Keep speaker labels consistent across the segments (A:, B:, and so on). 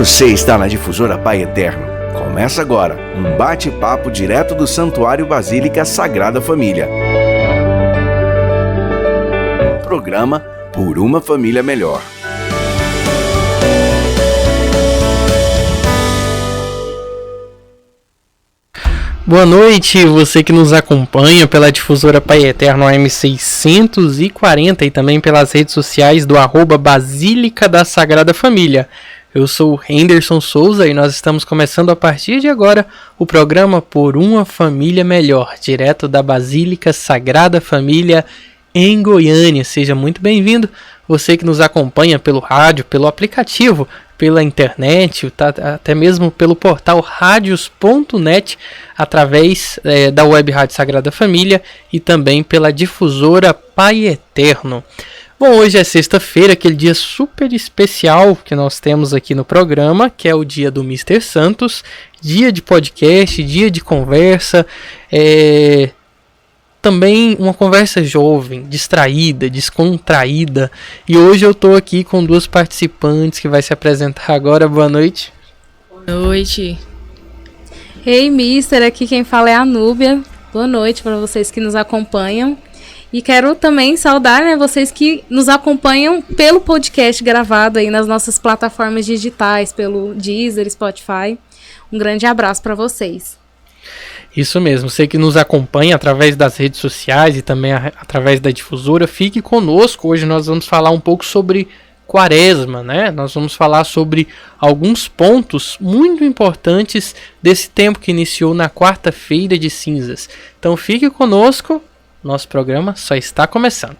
A: Você está na Difusora Pai Eterno. Começa agora um bate-papo direto do Santuário Basílica Sagrada Família. Programa Por uma Família Melhor.
B: Boa noite, você que nos acompanha pela Difusora Pai Eterno AM640 e também pelas redes sociais do @Basílica da Sagrada Família. Eu sou o Henderson Souza e nós estamos começando a partir de agora o programa Por uma Família Melhor, direto da Basílica Sagrada Família em Goiânia. Seja muito bem-vindo, você que nos acompanha pelo rádio, pelo aplicativo, pela internet, até mesmo pelo portal radios.net, através da Web Rádio Sagrada Família e também pela Difusora Pai Eterno. Bom, hoje é sexta-feira, aquele dia super especial que nós temos aqui no programa, que é o dia do Mr. Santos, dia de podcast, dia de conversa, também uma conversa jovem, distraída, descontraída. E hoje eu estou aqui com duas participantes que vai se apresentar agora. Boa noite.
C: Boa noite.
D: Hey, Mister, aqui quem fala é a Núbia. Boa noite para vocês que nos acompanham. E quero também saudar, vocês que nos acompanham pelo podcast gravado aí nas nossas plataformas digitais, pelo Deezer, Spotify. Um grande abraço para vocês.
B: Isso mesmo, você que nos acompanha através das redes sociais e também através da difusora, fique conosco. Hoje nós vamos falar um pouco sobre Quaresma, né? Nós vamos falar sobre alguns pontos muito importantes desse tempo que iniciou na quarta-feira de cinzas. Então fique conosco, nosso programa só está começando.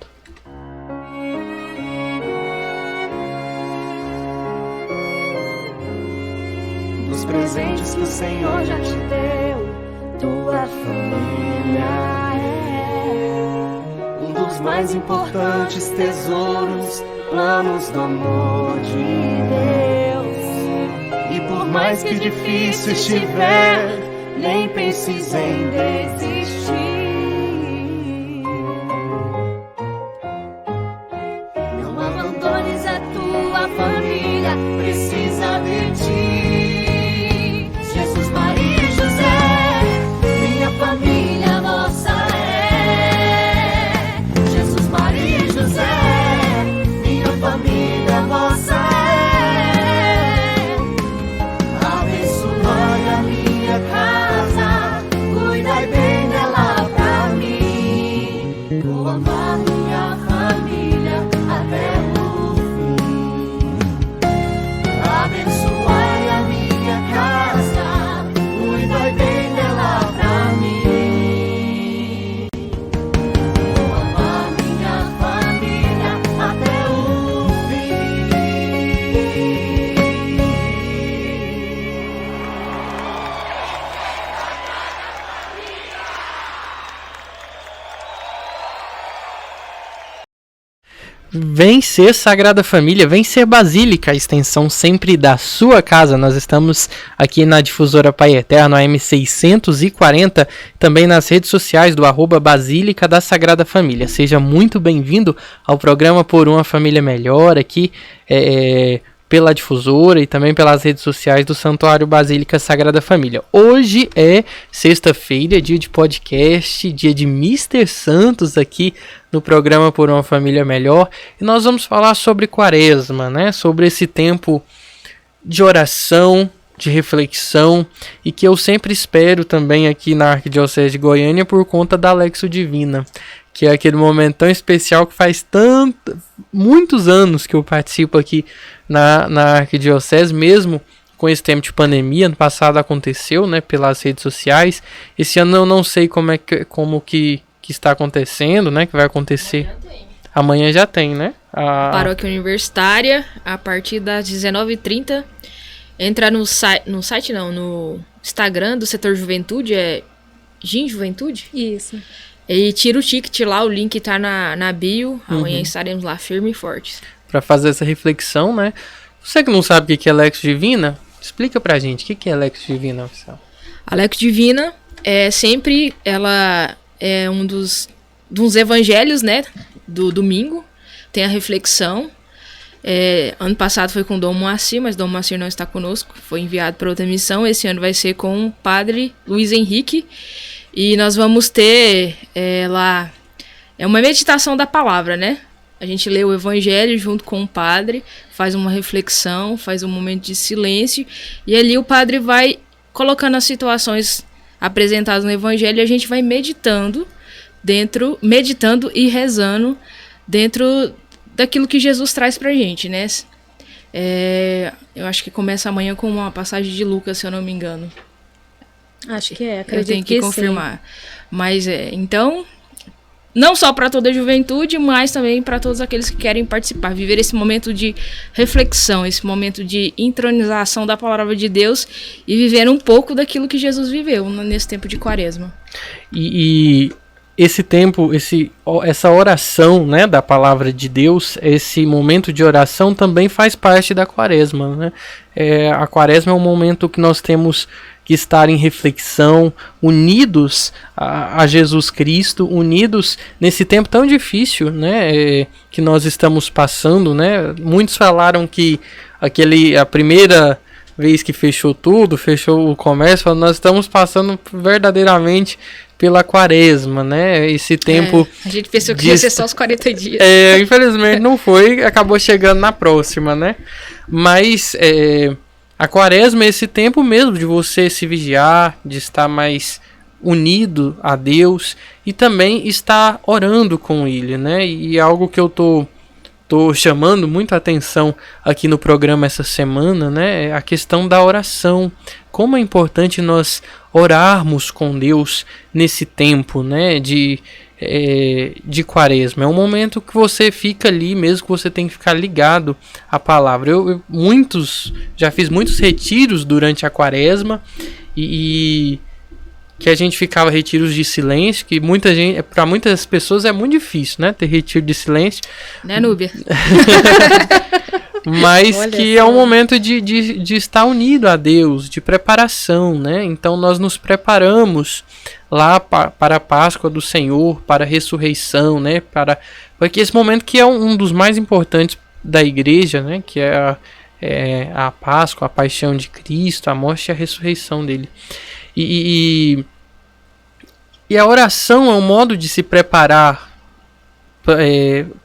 E: Dos presentes que o Senhor já te deu, tua família é um dos mais importantes tesouros, planos do amor de Deus. E por mais que difícil estiver, nem penses em desistir. Não abandones a tua família, precisa de ti. Jesus, Maria e José, minha família vossa é. Jesus, Maria e José, minha família vossa é. Abençoai a minha casa, cuidai bem dela pra mim. Vou amar minha família até o fim. Abençoai a minha casa, cuidai bem dela pra mim. Vou amar minha família até o fim.
B: Vem ser Sagrada Família, vem ser Basílica, a extensão sempre da sua casa. Nós estamos aqui na Difusora Pai Eterno, AM640, também nas redes sociais do @Basílica da Sagrada Família. Seja muito bem-vindo ao programa Por uma Família Melhor, aqui pela Difusora e também pelas redes sociais do Santuário Basílica Sagrada Família. Hoje é sexta-feira, dia de podcast, dia de Mr. Santos aqui no programa Por uma Família Melhor. E nós vamos falar sobre Quaresma, né? Sobre esse tempo de oração, de reflexão, e que eu sempre espero também aqui na Arquidiocese de Goiânia por conta da Lexio Divina, que é aquele momento tão especial que faz muitos anos que eu participo aqui na Arquidiocese, mesmo com esse tempo de pandemia. Ano passado aconteceu, né, pelas redes sociais. Esse ano eu não sei como que está acontecendo, né, que vai acontecer. Amanhã já tem, né?
C: Paróquia Universitária, a partir das 19h30. Entra no Instagram do Setor Juventude, é Gin Juventude?
D: Isso.
C: E tira o ticket lá, o link tá na bio. Amanhã estaremos lá firmes e fortes.
B: Para fazer essa reflexão, né? Você que não sabe o que é Lexio Divina, explica pra gente o que é Lexio Divina, oficial.
C: A Lexio Divina ela é dos evangelhos, né, do domingo. Tem a reflexão. Ano passado foi com o Dom Moacir, mas Dom Moacir não está conosco, foi enviado para outra missão. Esse ano vai ser com o padre Luiz Henrique. E nós vamos ter lá... É uma meditação da palavra, né? A gente lê o evangelho junto com o padre, faz uma reflexão, faz um momento de silêncio. E ali o padre vai colocando as situações apresentadas no evangelho e a gente vai meditando e rezando dentro daquilo que Jesus traz pra gente, né? Eu acho que começa amanhã com uma passagem de Lucas, se eu não me engano.
D: Acho que acredito
C: eu tenho que confirmar.
D: Sim.
C: Mas então, não só para toda a juventude, mas também para todos aqueles que querem participar, viver esse momento de reflexão, esse momento de intronização da palavra de Deus e viver um pouco daquilo que Jesus viveu nesse tempo de Quaresma.
B: E esse tempo, essa oração, né, da palavra de Deus, esse momento de oração também faz parte da Quaresma, né? A Quaresma é um momento que nós temos que estar em reflexão, unidos a Jesus Cristo, unidos nesse tempo tão difícil, né, que nós estamos passando, né? Muitos falaram que a primeira vez que fechou tudo, fechou o comércio, nós estamos passando verdadeiramente pela Quaresma, né? Esse tempo...
C: a gente pensou que ia ser só os 40 dias.
B: Infelizmente não foi, acabou chegando na próxima, né? Mas a Quaresma é esse tempo mesmo de você se vigiar, de estar mais unido a Deus e também estar orando com Ele, né? E algo que eu tô chamando muita atenção aqui no programa essa semana, né, é a questão da oração. Como é importante nós orarmos com Deus nesse tempo, né, de Quaresma. É um momento que você fica ali, mesmo que você tem que ficar ligado à palavra. Eu já fiz muitos retiros durante a Quaresma e que a gente ficava retiros de silêncio, que para muitas pessoas é muito difícil, né, ter retiro de silêncio.
C: Né, Núbia?
B: Mas que é um momento de estar unido a Deus, de preparação, né? Então nós nos preparamos lá para a Páscoa do Senhor, para a ressurreição, né? Porque esse momento que é um dos mais importantes da igreja, né? Que é a Páscoa, a paixão de Cristo, a morte e a ressurreição dele. E a oração é um modo de se preparar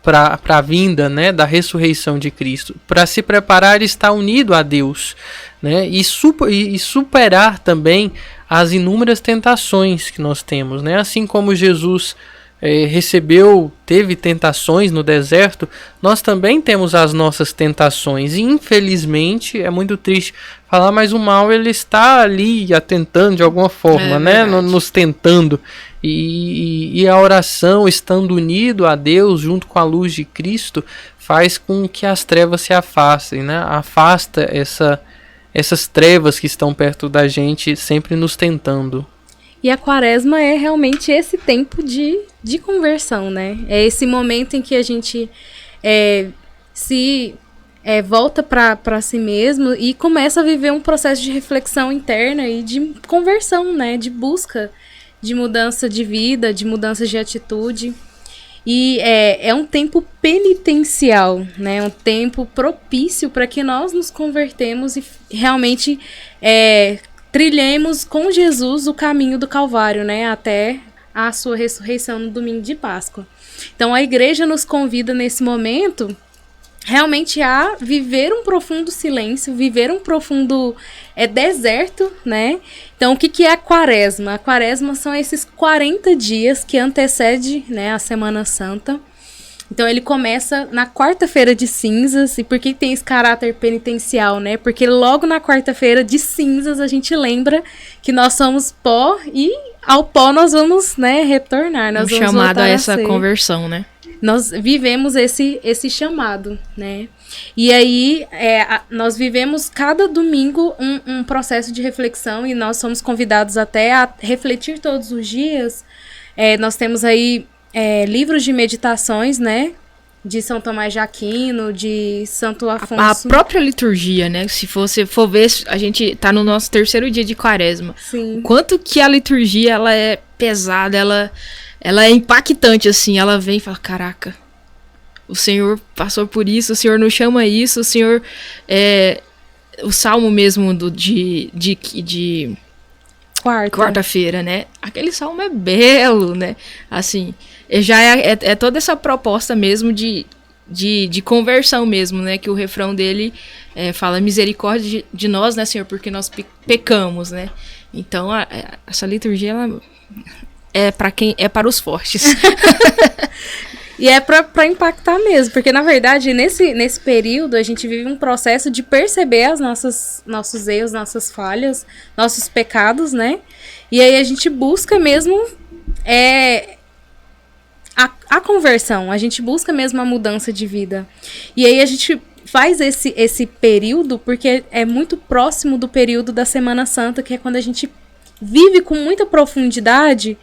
B: para a vinda, né, da ressurreição de Cristo. Para se preparar, está unido a Deus, né, e superar também as inúmeras tentações que nós temos, né? Assim como Jesus teve tentações no deserto, nós também temos as nossas tentações. E infelizmente é muito triste falar, mas o mal ele está ali atentando de alguma forma, né? Nos tentando. E a oração, estando unido a Deus junto com a luz de Cristo, faz com que as trevas se afastem, né? Afasta essas trevas que estão perto da gente, sempre nos tentando.
D: E a Quaresma é realmente esse tempo de conversão, né? É esse momento em que a gente volta para si mesmo e começa a viver um processo de reflexão interna e de conversão, né? De busca de mudança de vida, de mudança de atitude. E é um tempo penitencial, né? Um tempo propício para que nós nos convertemos e realmente trilhemos com Jesus o caminho do Calvário, né? Até a sua ressurreição no domingo de Páscoa. Então a igreja nos convida nesse momento realmente a viver um profundo silêncio, viver um profundo deserto, né? Então o que é a Quaresma? A Quaresma são esses 40 dias que antecede, né, a Semana Santa. Então ele começa na quarta-feira de cinzas. E por que tem esse caráter penitencial, né? Porque logo na quarta-feira de cinzas a gente lembra que nós somos pó e ao pó nós vamos, né, retornar. Nós vamos
C: chamado a essa conversão, né?
D: Nós vivemos esse chamado, né? E aí nós vivemos cada domingo um processo de reflexão e nós somos convidados até a refletir todos os dias. Nós temos aí livros de meditações, né? De São Tomás de Aquino, de Santo Afonso.
C: A própria liturgia, né? Se você for ver, a gente tá no nosso 3º dia de Quaresma.
D: Sim.
C: Quanto que a liturgia, ela é pesada, ela é impactante, assim. Ela vem e fala, caraca, o Senhor passou por isso, o Senhor nos chama a isso, o Senhor... o salmo mesmo de quarta-feira, né? Aquele salmo é belo, né? Assim, já é toda essa proposta mesmo de conversão mesmo, né? Que o refrão dele fala misericórdia de nós, né, Senhor? Porque nós pecamos, né? Então, essa liturgia, ela é para os fortes.
D: E é pra impactar mesmo, porque na verdade nesse período a gente vive um processo de perceber nossos erros, nossas falhas, nossos pecados, né? E aí a gente busca mesmo a conversão, a gente busca mesmo a mudança de vida. E aí a gente faz esse período porque é muito próximo do período da Semana Santa, que é quando a gente vive com muita profundidade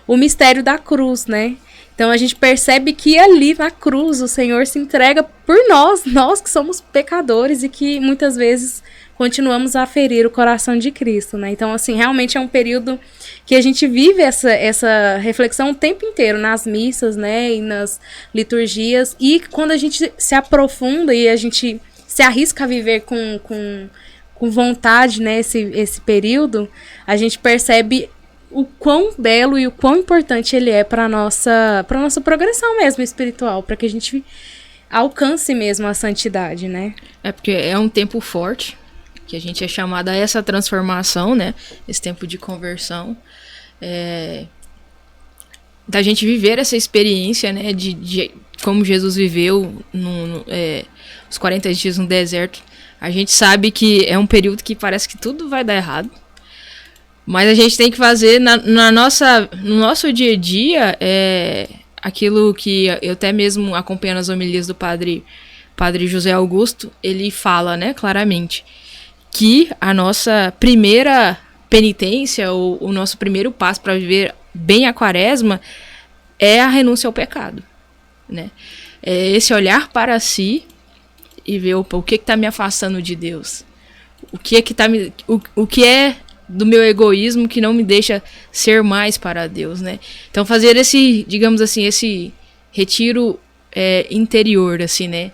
D: o mistério da cruz, né? Então a gente percebe que ali na cruz o Senhor se entrega por nós que somos pecadores e que muitas vezes continuamos a ferir o coração de Cristo, né? Então, assim, realmente é um período que a gente vive essa reflexão o tempo inteiro nas missas, né? E nas liturgias. E quando a gente se aprofunda e a gente se arrisca a viver com vontade, né? Esse período, a gente percebe o quão belo e o quão importante ele é para nossa progressão mesmo espiritual, para que a gente alcance mesmo a santidade, né?
C: É porque é um tempo forte, que a gente é chamado a essa transformação, né? Esse tempo de conversão, da gente viver essa experiência, né? De como Jesus viveu os 40 dias no deserto. A gente sabe que é um período que parece que tudo vai dar errado. Mas a gente tem que fazer no nosso dia a dia aquilo que eu até mesmo acompanhando as homilias do padre José Augusto, ele fala, né, claramente, que a nossa primeira penitência, ou o nosso primeiro passo para viver bem a quaresma é a renúncia ao pecado, né? É esse olhar para si e ver, opa, o que está me afastando de Deus? O que é do meu egoísmo que não me deixa ser mais para Deus, né? Então fazer esse, digamos assim, esse retiro interior, assim, né?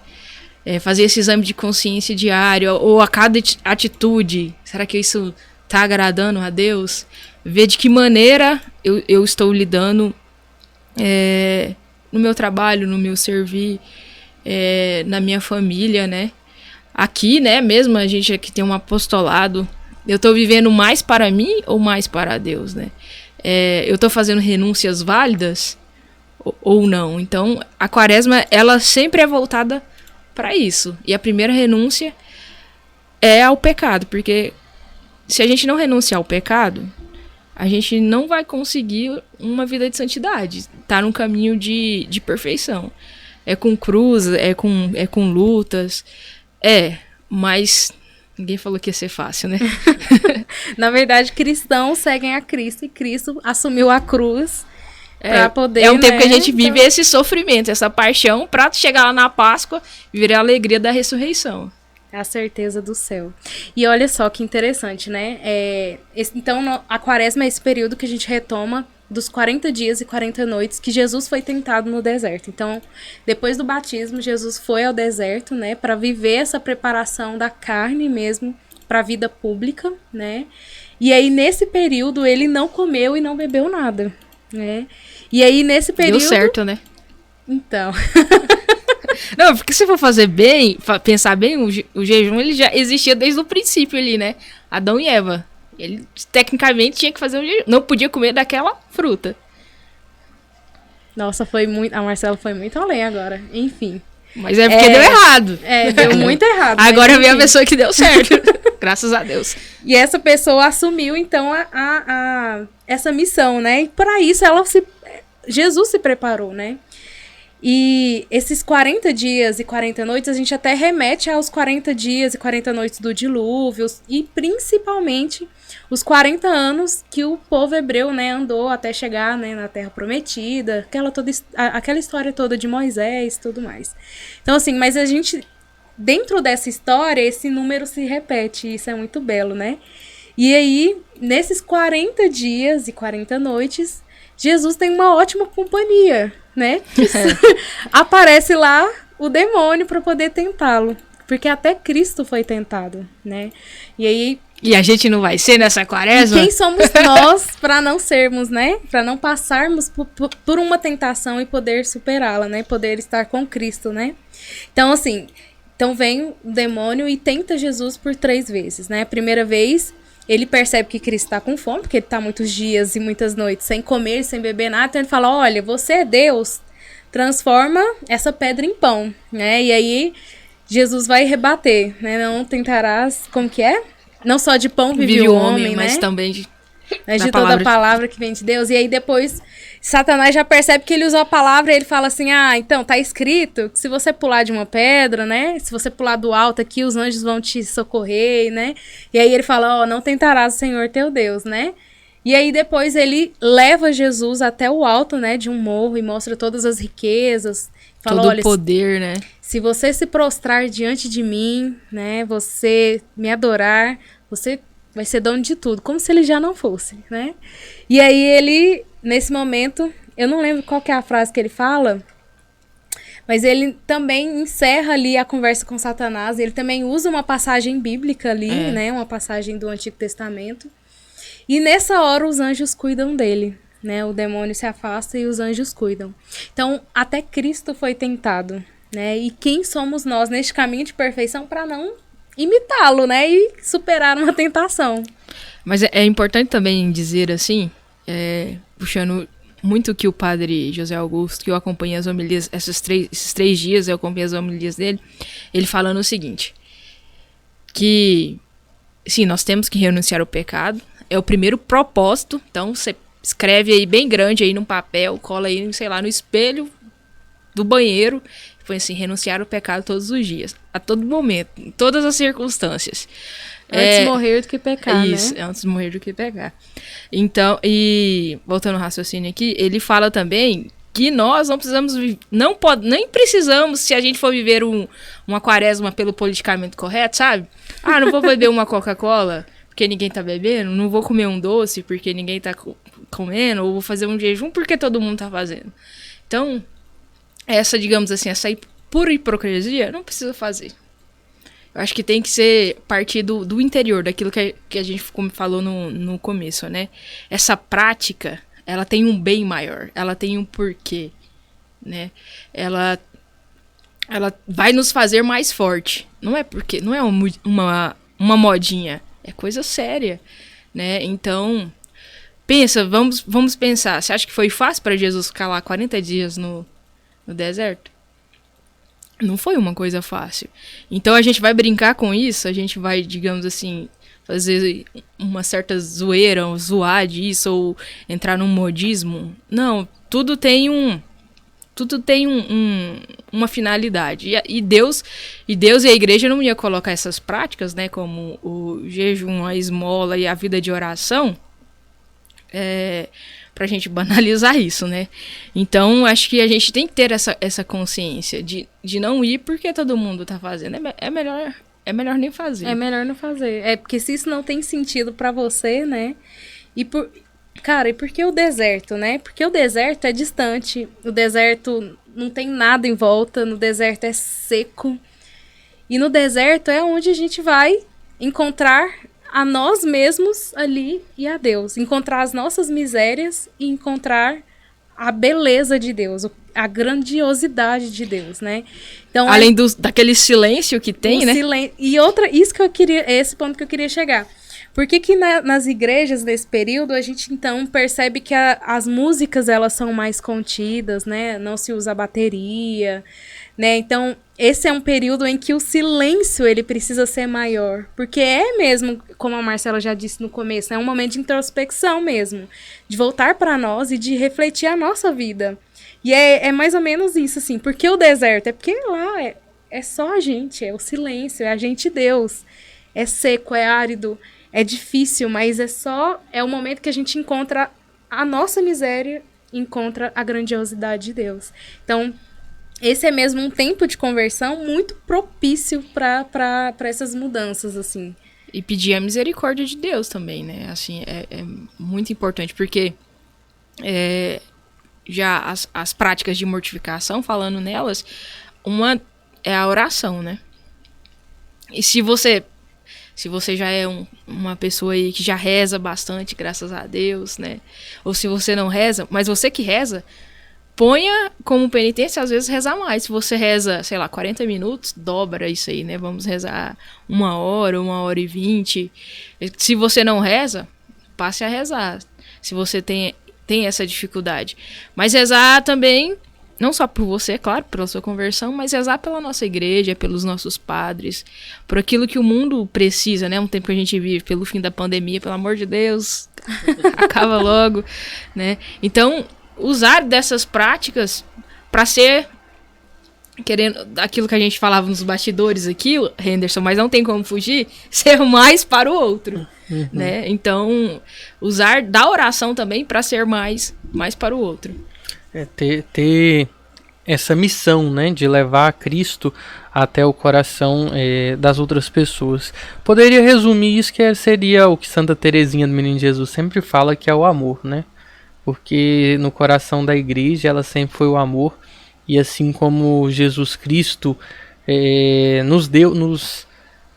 C: Fazer esse exame de consciência diário, ou a cada atitude, será que isso está agradando a Deus? Ver de que maneira eu estou lidando no meu trabalho, no meu servir, na minha família, né? Aqui, né, mesmo a gente aqui tem um apostolado. Eu estou vivendo mais para mim ou mais para Deus, né? Eu estou fazendo renúncias válidas ou não? Então, a quaresma, ela sempre é voltada para isso. E a primeira renúncia é ao pecado, porque se a gente não renunciar ao pecado, a gente não vai conseguir uma vida de santidade. Tá num caminho de perfeição. É com cruz, é com lutas. Mas... ninguém falou que ia ser fácil, né?
D: Na verdade, cristãos seguem a Cristo e Cristo assumiu a cruz para poder...
C: É um tempo que a gente vive esse sofrimento, essa paixão, para chegar lá na Páscoa e viver a alegria da ressurreição.
D: É a certeza do céu. E olha só que interessante, né? Então, a quaresma é esse período que a gente retoma dos 40 dias e 40 noites que Jesus foi tentado no deserto. Então, depois do batismo, Jesus foi ao deserto, né, para viver essa preparação da carne mesmo para a vida pública, né? E aí, nesse período, ele não comeu e não bebeu nada, né? E aí, nesse período...
C: Deu certo, né?
D: Então...
C: Não, porque se for fazer bem, pensar bem, o jejum ele já existia desde o princípio ali, né? Adão e Eva. Ele, tecnicamente, tinha que fazer o jejum. Não podia comer daquela fruta.
D: Nossa, a Marcela foi muito além agora. Enfim.
C: Mas é porque deu errado.
D: Deu muito errado.
C: Agora veio a pessoa que deu certo. Graças a Deus.
D: E essa pessoa assumiu, então, essa missão, né? E para isso, Jesus se preparou, né? E esses 40 dias e 40 noites, a gente até remete aos 40 dias e 40 noites do dilúvio, e principalmente os 40 anos que o povo hebreu, né, andou até chegar, né, na Terra Prometida, aquela história toda de Moisés e tudo mais. Então, assim, mas a gente, dentro dessa história, esse número se repete, e isso é muito belo, né? E aí, nesses 40 dias e 40 noites, Jesus tem uma ótima companhia, né? Aparece lá o demônio para poder tentá-lo. Porque até Cristo foi tentado, né? E aí...
C: E a gente não vai ser nessa quaresma?
D: E quem somos nós para não sermos, né? Para não passarmos por uma tentação e poder superá-la, né? Poder estar com Cristo, né? Então, assim... Então vem o demônio e tenta Jesus por 3 vezes, né? A primeira vez, ele percebe que Cristo está com fome, porque ele está muitos dias e muitas noites sem comer, sem beber nada. Então ele fala, olha, você é Deus, transforma essa pedra em pão, né? E aí Jesus vai rebater, né? Não tentarás, como que é? Não só de pão vive o homem,
C: mas
D: né?
C: também de
D: toda a palavra que vem de Deus. E aí depois Satanás já percebe que ele usou a palavra e ele fala assim, então, tá escrito que se você pular de uma pedra, né? Se você pular do alto aqui, os anjos vão te socorrer, né? E aí ele fala, não tentarás o Senhor teu Deus, né? E aí depois ele leva Jesus até o alto, né? De um morro e mostra todas as riquezas. Fala,
C: todo o poder, né?
D: Se você se prostrar diante de mim, né? Você me adorar, você vai ser dono de tudo, como se ele já não fosse, né? E aí ele, nesse momento, eu não lembro qual que é a frase que ele fala, mas ele também encerra ali a conversa com Satanás, ele também usa uma passagem bíblica ali, né? Uma passagem do Antigo Testamento. E nessa hora os anjos cuidam dele, né? O demônio se afasta e os anjos cuidam. Então, até Cristo foi tentado, né? E quem somos nós neste caminho de perfeição para não imitá-lo, né? E superar uma tentação.
C: Mas é importante também dizer assim, puxando muito que o padre José Augusto, que eu acompanhei as homilias, esses 3 dias eu acompanhei as homilias dele, ele falando o seguinte, que sim, nós temos que renunciar ao pecado, é o primeiro propósito, então você escreve aí bem grande aí num papel, cola aí, sei lá, no espelho do banheiro, foi assim, renunciar ao pecado todos os dias, a todo momento, em todas as circunstâncias.
D: Antes morrer do que pecar,
C: isso,
D: né?
C: Antes morrer do que pecar. Então, e voltando ao raciocínio aqui, ele fala também que nós não precisamos, nem precisamos, se a gente for viver uma quaresma pelo politicamente correto, sabe? Não vou beber uma Coca-Cola porque ninguém tá bebendo, não vou comer um doce porque ninguém tá comendo, ou vou fazer um jejum porque todo mundo tá fazendo. Então, digamos assim, essa pura hipocrisia, não precisa fazer. Eu acho que tem que ser partir do interior, daquilo que a gente falou no começo, né? Essa prática, ela tem um bem maior, ela tem um porquê, né? Ela vai nos fazer mais forte. Não é uma modinha, é coisa séria, né? Então, vamos pensar. Você acha que foi fácil para Jesus ficar lá 40 dias no deserto? Não foi uma coisa fácil. Então a gente vai brincar com isso, a gente vai, digamos assim, fazer uma certa zoeira, ou zoar disso, ou entrar num modismo. Não, tudo tem uma finalidade. E Deus e a igreja não ia colocar essas práticas, né, como o jejum, a esmola e a vida de oração, pra gente banalizar isso, né? Então, acho que a gente tem que ter essa consciência de não ir porque todo mundo tá fazendo. É melhor nem fazer.
D: É melhor não fazer. Porque se isso não tem sentido pra você, né? E por que o deserto, né? Porque o deserto é distante. O deserto não tem nada em volta. No deserto é seco. E no deserto é onde a gente vai encontrar a nós mesmos ali e a Deus. Encontrar as nossas misérias e encontrar a beleza de Deus, a grandiosidade de Deus, né? Então,
C: além daquele silêncio que tem, né?
D: E esse ponto que eu queria chegar. Por que nas igrejas nesse período a gente então percebe que as músicas elas são mais contidas, né? Não se usa bateria, né? Então, esse é um período em que o silêncio ele precisa ser maior, porque é mesmo, como a Marcela já disse no começo, é um momento de introspecção mesmo, de voltar para nós e de refletir a nossa vida. E é mais ou menos isso, assim, porque o deserto é porque lá é só a gente, é o silêncio, é a gente e Deus, é seco, é árido, é difícil, mas é o momento que a gente encontra a nossa miséria, encontra a grandiosidade de Deus. Então, esse é mesmo um tempo de conversão muito propício para essas mudanças, assim.
C: E pedir a misericórdia de Deus também, né? Assim, é muito importante, porque já as práticas de mortificação, falando nelas, uma é a oração, né? E se você já é uma pessoa aí que já reza bastante, graças a Deus, né? Ou se você não reza, mas você que reza, ponha como penitência, às vezes, rezar mais. Se você reza, sei lá, 40 minutos, dobra isso aí, né? Vamos rezar 1 hora, 1h20. Se você não reza, passe a rezar. Se você tem essa dificuldade. Mas rezar também, não só por você, é claro, pela sua conversão, mas rezar pela nossa igreja, pelos nossos padres, por aquilo que o mundo precisa, né? Um tempo que a gente vive, pelo fim da pandemia, pelo amor de Deus, acaba logo, né? Então, usar dessas práticas para ser, querendo, aquilo que a gente falava nos bastidores aqui, Henderson, mas não tem como fugir, ser mais para o outro, né? Então, usar da oração também para ser mais para o outro.
B: Ter essa missão, né, de levar Cristo até o coração das outras pessoas. Poderia resumir isso que seria o que Santa Teresinha do Menino Jesus sempre fala, que é o amor, né? Porque no coração da igreja ela sempre foi o amor, e assim como Jesus Cristo nos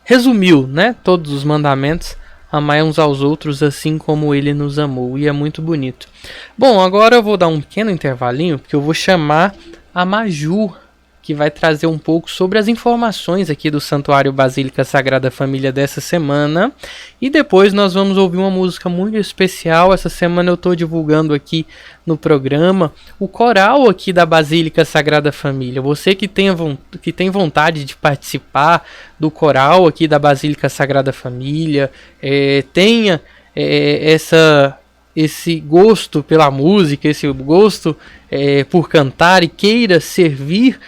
B: resumiu, né, todos os mandamentos, amai uns aos outros assim como ele nos amou, e é muito bonito. Bom, agora eu vou dar um pequeno intervalinho, porque eu vou chamar a Maju, que vai trazer um pouco sobre as informações aqui do Santuário Basílica Sagrada Família dessa semana. E depois nós vamos ouvir uma música muito especial. Essa semana eu estou divulgando aqui no programa o coral aqui da Basílica Sagrada Família. Você que tem vontade de participar do coral aqui da Basílica Sagrada Família, tenha esse gosto pela música, esse gosto por cantar e queira servir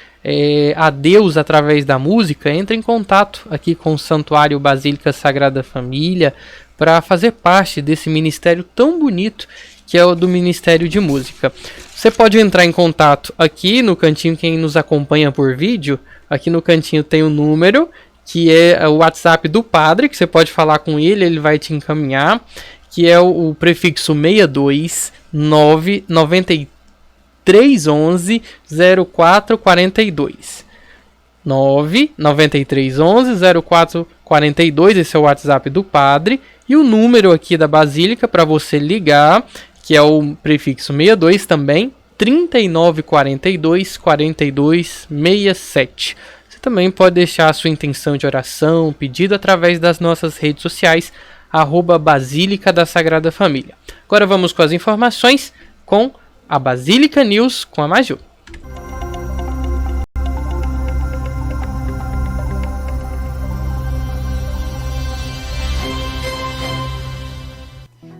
B: a Deus através da música, entre em contato aqui com o Santuário Basílica Sagrada Família para fazer parte desse ministério tão bonito que é o do Ministério de Música. Você pode entrar em contato aqui no cantinho, quem nos acompanha por vídeo, aqui no cantinho tem o número, que é o WhatsApp do padre, que você pode falar com ele, ele vai te encaminhar, que é o prefixo 62 993 311 0442 99311 0442. Esse é o WhatsApp do padre, e o número aqui da Basílica para você ligar, que é o prefixo 62 também, 3942 4267. Você também pode deixar a sua intenção de oração, pedido através das nossas redes sociais, @Basílica da Sagrada Família. Agora vamos com as informações com a Basílica News com a Maju.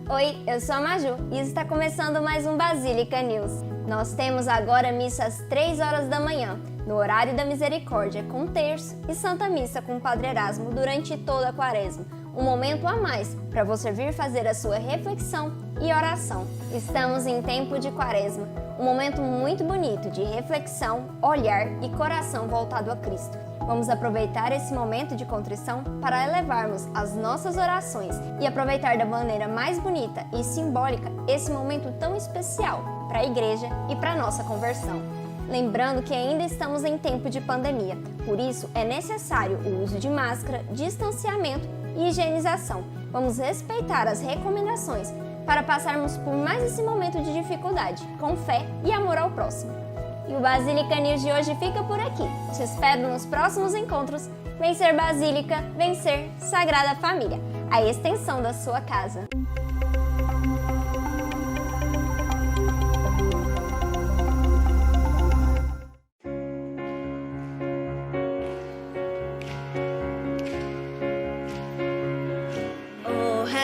F: Oi, eu sou a Maju e está começando mais um Basílica News. Nós temos agora missa às 3 horas da manhã, no horário da misericórdia, com terço, e Santa Missa com o Padre Erasmo durante toda a quaresma. Um momento a mais para você vir fazer a sua reflexão e oração. Estamos em tempo de quaresma, um momento muito bonito de reflexão, olhar e coração voltado a Cristo. Vamos aproveitar esse momento de contrição para elevarmos as nossas orações e aproveitar da maneira mais bonita e simbólica esse momento tão especial para a igreja e para a nossa conversão. Lembrando que ainda estamos em tempo de pandemia, por isso é necessário o uso de máscara, distanciamento e higienização. Vamos respeitar as recomendações para passarmos por mais esse momento de dificuldade, com fé e amor ao próximo. E o Basílica News de hoje fica por aqui. Te espero nos próximos encontros. Vencer Basílica, vencer Sagrada Família, a extensão da sua casa.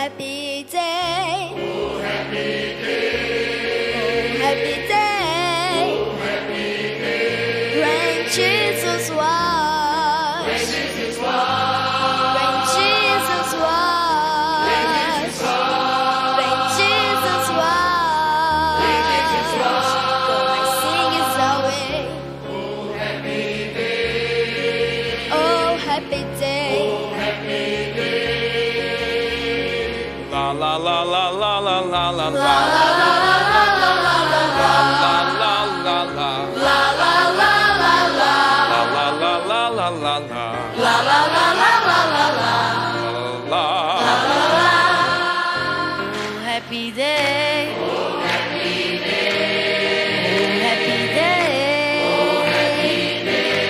G: Happy day. Oh, happy day. Oh, happy day. Oh, happy day. When Jesus was. When Jesus was. When Jesus was. When Jesus was. When Jesus was. When Jesus was. Go and sing his away. Oh, happy day. Oh, happy day. Oh, happy day. La la la la la la la la la la la la la la la la la Happy day. Oh, happy day. Oh, happy day. Oh, happy day.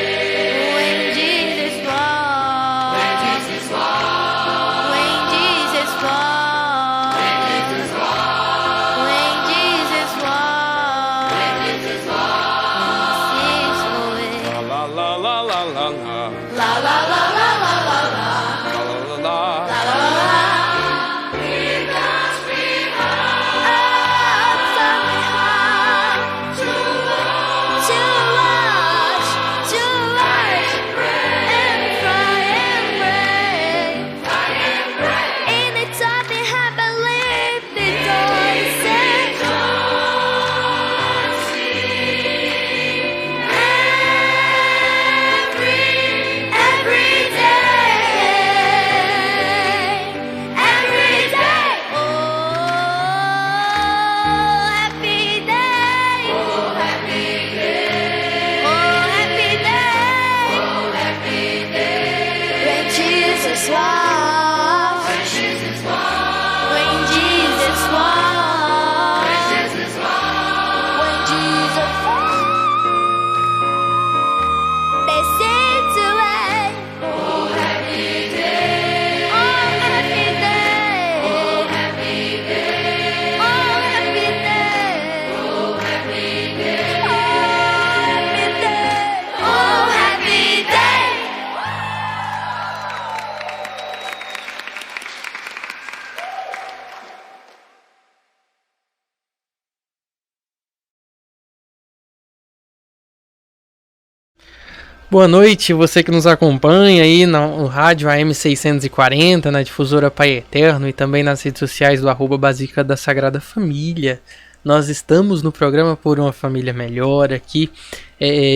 G: When Jesus walked. When Jesus walked. When Jesus walked. When Jesus walked. When Jesus walked. When Jesus walked. Sings for it.
H: La la la la la la.
G: La la la la la la la.
H: La la la.
G: La la la la.
B: Boa noite, você que nos acompanha aí no rádio AM 640, na difusora Pai Eterno e também nas redes sociais do @Basílica da Sagrada Família. Nós estamos no programa Por uma Família Melhor aqui,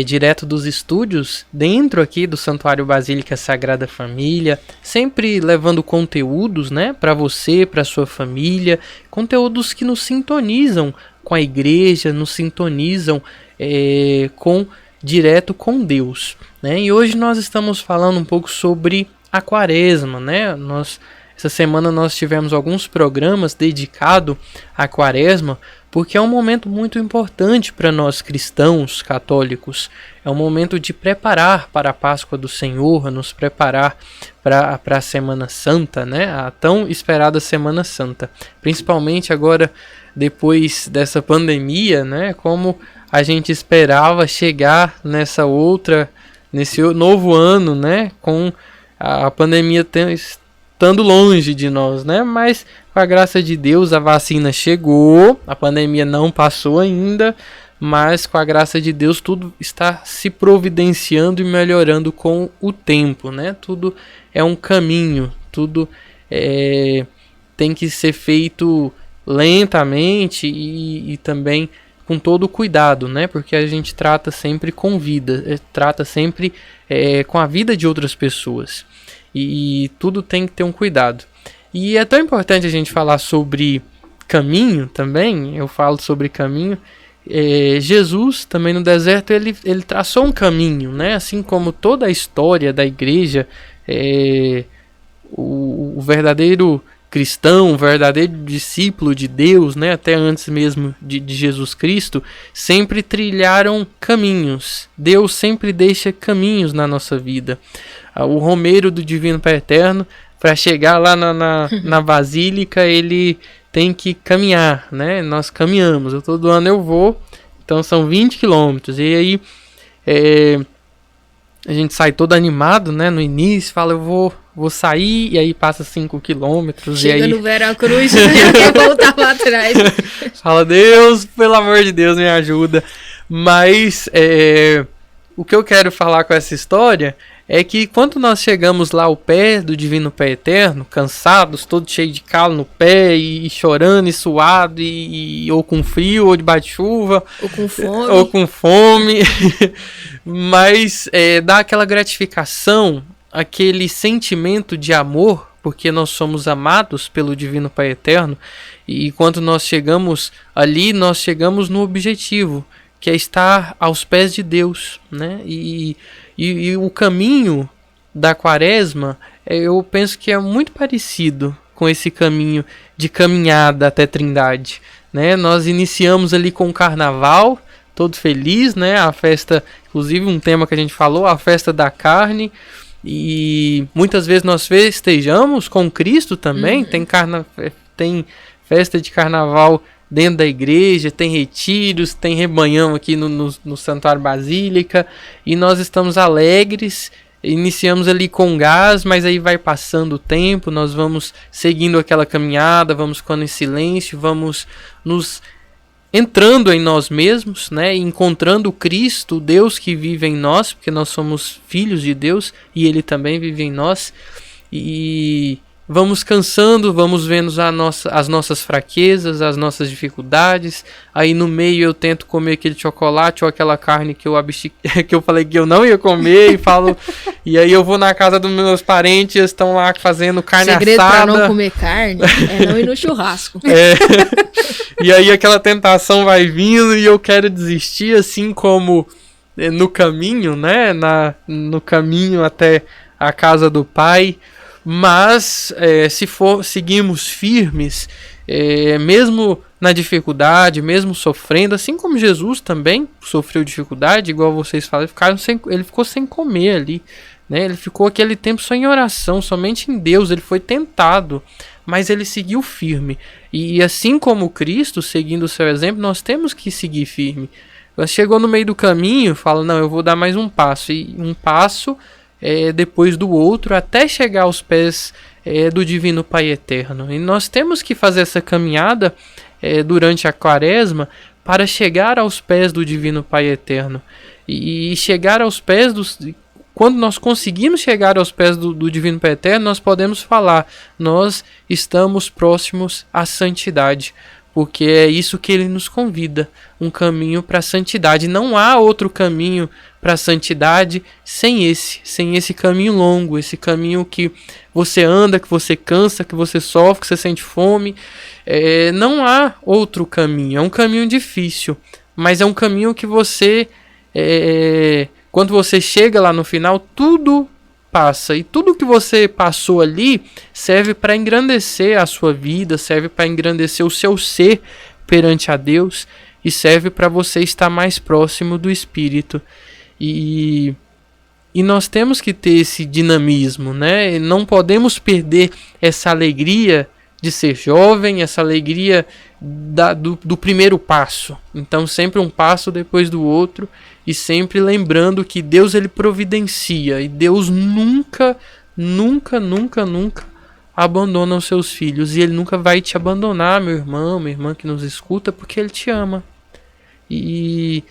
B: direto dos estúdios, dentro aqui do Santuário Basílica Sagrada Família, sempre levando conteúdos, né, para você, para sua família, conteúdos que nos sintonizam com a igreja, nos sintonizam direto com Deus, né? E hoje nós estamos falando um pouco sobre a Quaresma, né? Essa semana nós tivemos alguns programas dedicados à Quaresma, porque é um momento muito importante para nós cristãos católicos. É um momento de preparar para a Páscoa do Senhor, nos preparar para a Semana Santa, né? A tão esperada Semana Santa. Principalmente agora, depois dessa pandemia, né? Como a gente esperava chegar nesse novo ano, né? Com a pandemia estando longe de nós, né? Mas com a graça de Deus a vacina chegou, a pandemia não passou ainda, mas com a graça de Deus tudo está se providenciando e melhorando com o tempo, né? Tudo é um caminho, tudo tem que ser feito lentamente e também com todo cuidado, né? Porque a gente trata sempre com vida, trata sempre com a vida de outras pessoas. E tudo tem que ter um cuidado. E é tão importante a gente falar sobre caminho também. Eu falo sobre caminho. Jesus também no deserto ele traçou um caminho, né? Assim como toda a história da igreja, o verdadeiro cristão, o verdadeiro discípulo de Deus, né? Até antes mesmo de Jesus Cristo, sempre trilharam caminhos. Deus sempre deixa caminhos na nossa vida. O romeiro do Divino Pai Eterno, para chegar lá na Basílica, ele tem que caminhar, né? Nós caminhamos, todo ano eu vou, então são 20 quilômetros, e aí a gente sai todo animado, né? No início, fala, eu vou sair, e aí passa 5 quilômetros.
C: Chega
B: e aí
C: no Veracruz, e volta lá atrás.
B: Fala, Deus, pelo amor de Deus, me ajuda. Mas o que eu quero falar com essa história é que quando nós chegamos lá ao pé do Divino Pai Eterno, cansados, todo cheio de calo no pé, e chorando, e suado, ou com frio, ou debaixo de chuva, ou com fome, mas dá aquela gratificação, aquele sentimento de amor, porque nós somos amados pelo Divino Pai Eterno, e quando nós chegamos ali, nós chegamos no objetivo, que é estar aos pés de Deus, né? E o caminho da Quaresma, eu penso que é muito parecido com esse caminho de caminhada até Trindade, né? Nós iniciamos ali com o Carnaval, todo feliz, né? A festa, inclusive um tema que a gente falou, a festa da carne, e muitas vezes nós festejamos com Cristo também, tem festa de Carnaval dentro da igreja, tem retiros, tem rebanhão aqui no Santuário Basílica, e nós estamos alegres. Iniciamos ali com gás, mas aí vai passando o tempo, nós vamos seguindo aquela caminhada, vamos ficando em silêncio, vamos nos entrando em nós mesmos, né, encontrando Cristo, Deus que vive em nós, porque nós somos filhos de Deus e Ele também vive em nós, e vamos cansando, vamos vendo as nossas fraquezas, as nossas dificuldades. Aí no meio eu tento comer aquele chocolate ou aquela carne que que eu falei que eu não ia comer e falo. E aí eu vou na casa dos meus parentes, eles estão lá fazendo carne assada. O segredo pra
C: não comer carne é não ir no churrasco.
B: E aí aquela tentação vai vindo e eu quero desistir, assim como no caminho, né? No caminho até a casa do Pai. Mas se seguimos firmes, mesmo na dificuldade, mesmo sofrendo, assim como Jesus também sofreu dificuldade, igual vocês falaram, ele ficou sem comer ali, né? Ele ficou aquele tempo só em oração, somente em Deus, ele foi tentado, mas ele seguiu firme. E assim como Cristo, seguindo o seu exemplo, nós temos que seguir firme. Chegou no meio do caminho, fala, não, eu vou dar mais um passo, e um passo depois do outro, até chegar aos pés do Divino Pai Eterno. E nós temos que fazer essa caminhada durante a Quaresma para chegar aos pés do Divino Pai Eterno. E chegar aos pés quando nós conseguimos chegar aos pés do Divino Pai Eterno, nós podemos falar, nós estamos próximos à santidade. Porque é isso que ele nos convida, um caminho para a santidade. Não há outro caminho para a santidade sem esse caminho longo, esse caminho que você anda, que você cansa, que você sofre, que você sente fome. Não há outro caminho, é um caminho difícil, mas é um caminho que você, quando você chega lá no final, tudo passa, e tudo que você passou ali serve para engrandecer a sua vida, serve para engrandecer o seu ser perante a Deus e serve para você estar mais próximo do Espírito. E nós temos que ter esse dinamismo, né? Não podemos perder essa alegria de ser jovem, essa alegria do primeiro passo. Então sempre um passo depois do outro, e sempre lembrando que Deus, ele providencia, e Deus nunca abandona os seus filhos, e ele nunca vai te abandonar, meu irmão, minha irmã que nos escuta, porque ele te ama. E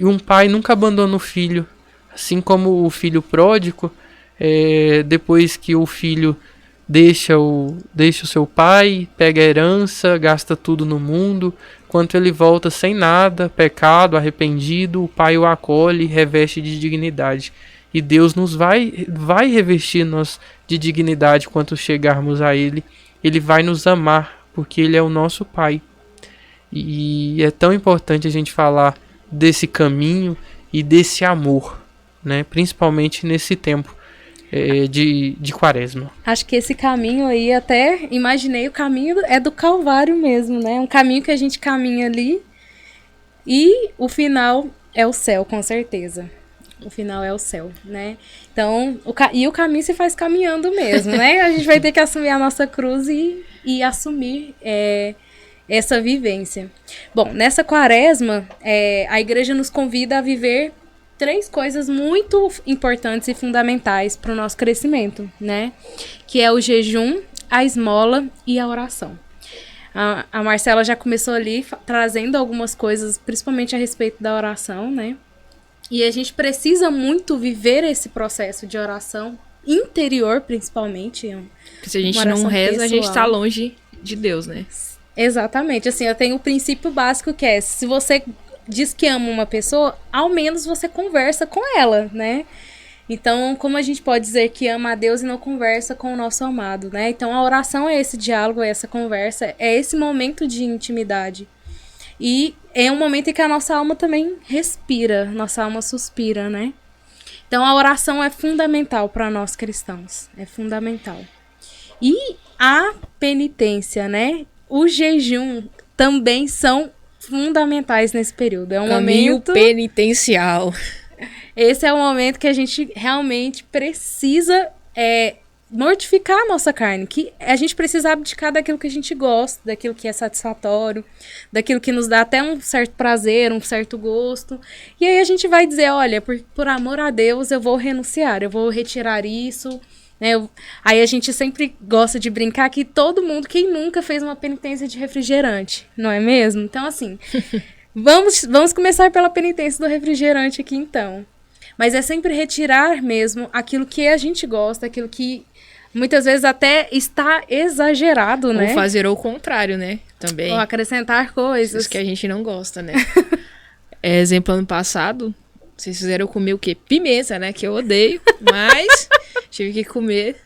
B: um pai nunca abandona o filho, assim como o filho pródigo, depois que o filho deixa o seu pai, pega a herança, gasta tudo no mundo, quando ele volta sem nada, pecado, arrependido, o pai o acolhe e reveste de dignidade. E Deus nos vai revestir nós de dignidade quando chegarmos a Ele. Ele vai nos amar, porque Ele é o nosso Pai. E é tão importante a gente falar desse caminho e desse amor, né? Principalmente nesse tempo de Quaresma.
D: Acho que esse caminho aí, até imaginei, o caminho é do Calvário mesmo, né? Um caminho que a gente caminha ali, e o final é o céu, com certeza. O final é o céu, né? Então, o caminho se faz caminhando mesmo, né? A gente vai ter que assumir a nossa cruz e assumir essa vivência. Bom, nessa Quaresma, a igreja nos convida a viver 3 coisas muito importantes e fundamentais para o nosso crescimento, né? Que é o jejum, a esmola e a oração. A Marcela já começou ali trazendo algumas coisas, principalmente a respeito da oração, né? E a gente precisa muito viver esse processo de oração interior, principalmente.
C: Porque se a gente não reza, pessoal, a gente está longe de Deus, né?
D: Exatamente. Assim, eu tenho o princípio básico que é, se você diz que ama uma pessoa, ao menos você conversa com ela, né? Então, como a gente pode dizer que ama a Deus e não conversa com o nosso amado, né? Então, a oração é esse diálogo, é essa conversa, é esse momento de intimidade. E é um momento em que a nossa alma também respira, nossa alma suspira, né? Então a oração é fundamental para nós cristãos, é fundamental. E a penitência, né? O jejum também são fundamentais nesse período. É um
C: Caminho
D: momento
C: penitencial.
D: Esse é o momento que a gente realmente precisa mortificar a nossa carne, que a gente precisa abdicar daquilo que a gente gosta, daquilo que é satisfatório, daquilo que nos dá até um certo prazer, um certo gosto. E aí a gente vai dizer, olha, por amor a Deus, eu vou renunciar, eu vou retirar isso, né? Aí a gente sempre gosta de brincar que todo mundo, quem nunca fez uma penitência de refrigerante, não é mesmo? Então, assim, vamos começar pela penitência do refrigerante aqui, então. Mas é sempre retirar mesmo aquilo que a gente gosta, aquilo que muitas vezes até está exagerado, né?
C: Ou fazer o contrário, né? Também.
D: Ou acrescentar coisas.
C: Isso que a gente não gosta, né? Exemplo, ano passado, vocês fizeram eu comer o quê? Pimenta, né? Que eu odeio, mas tive que comer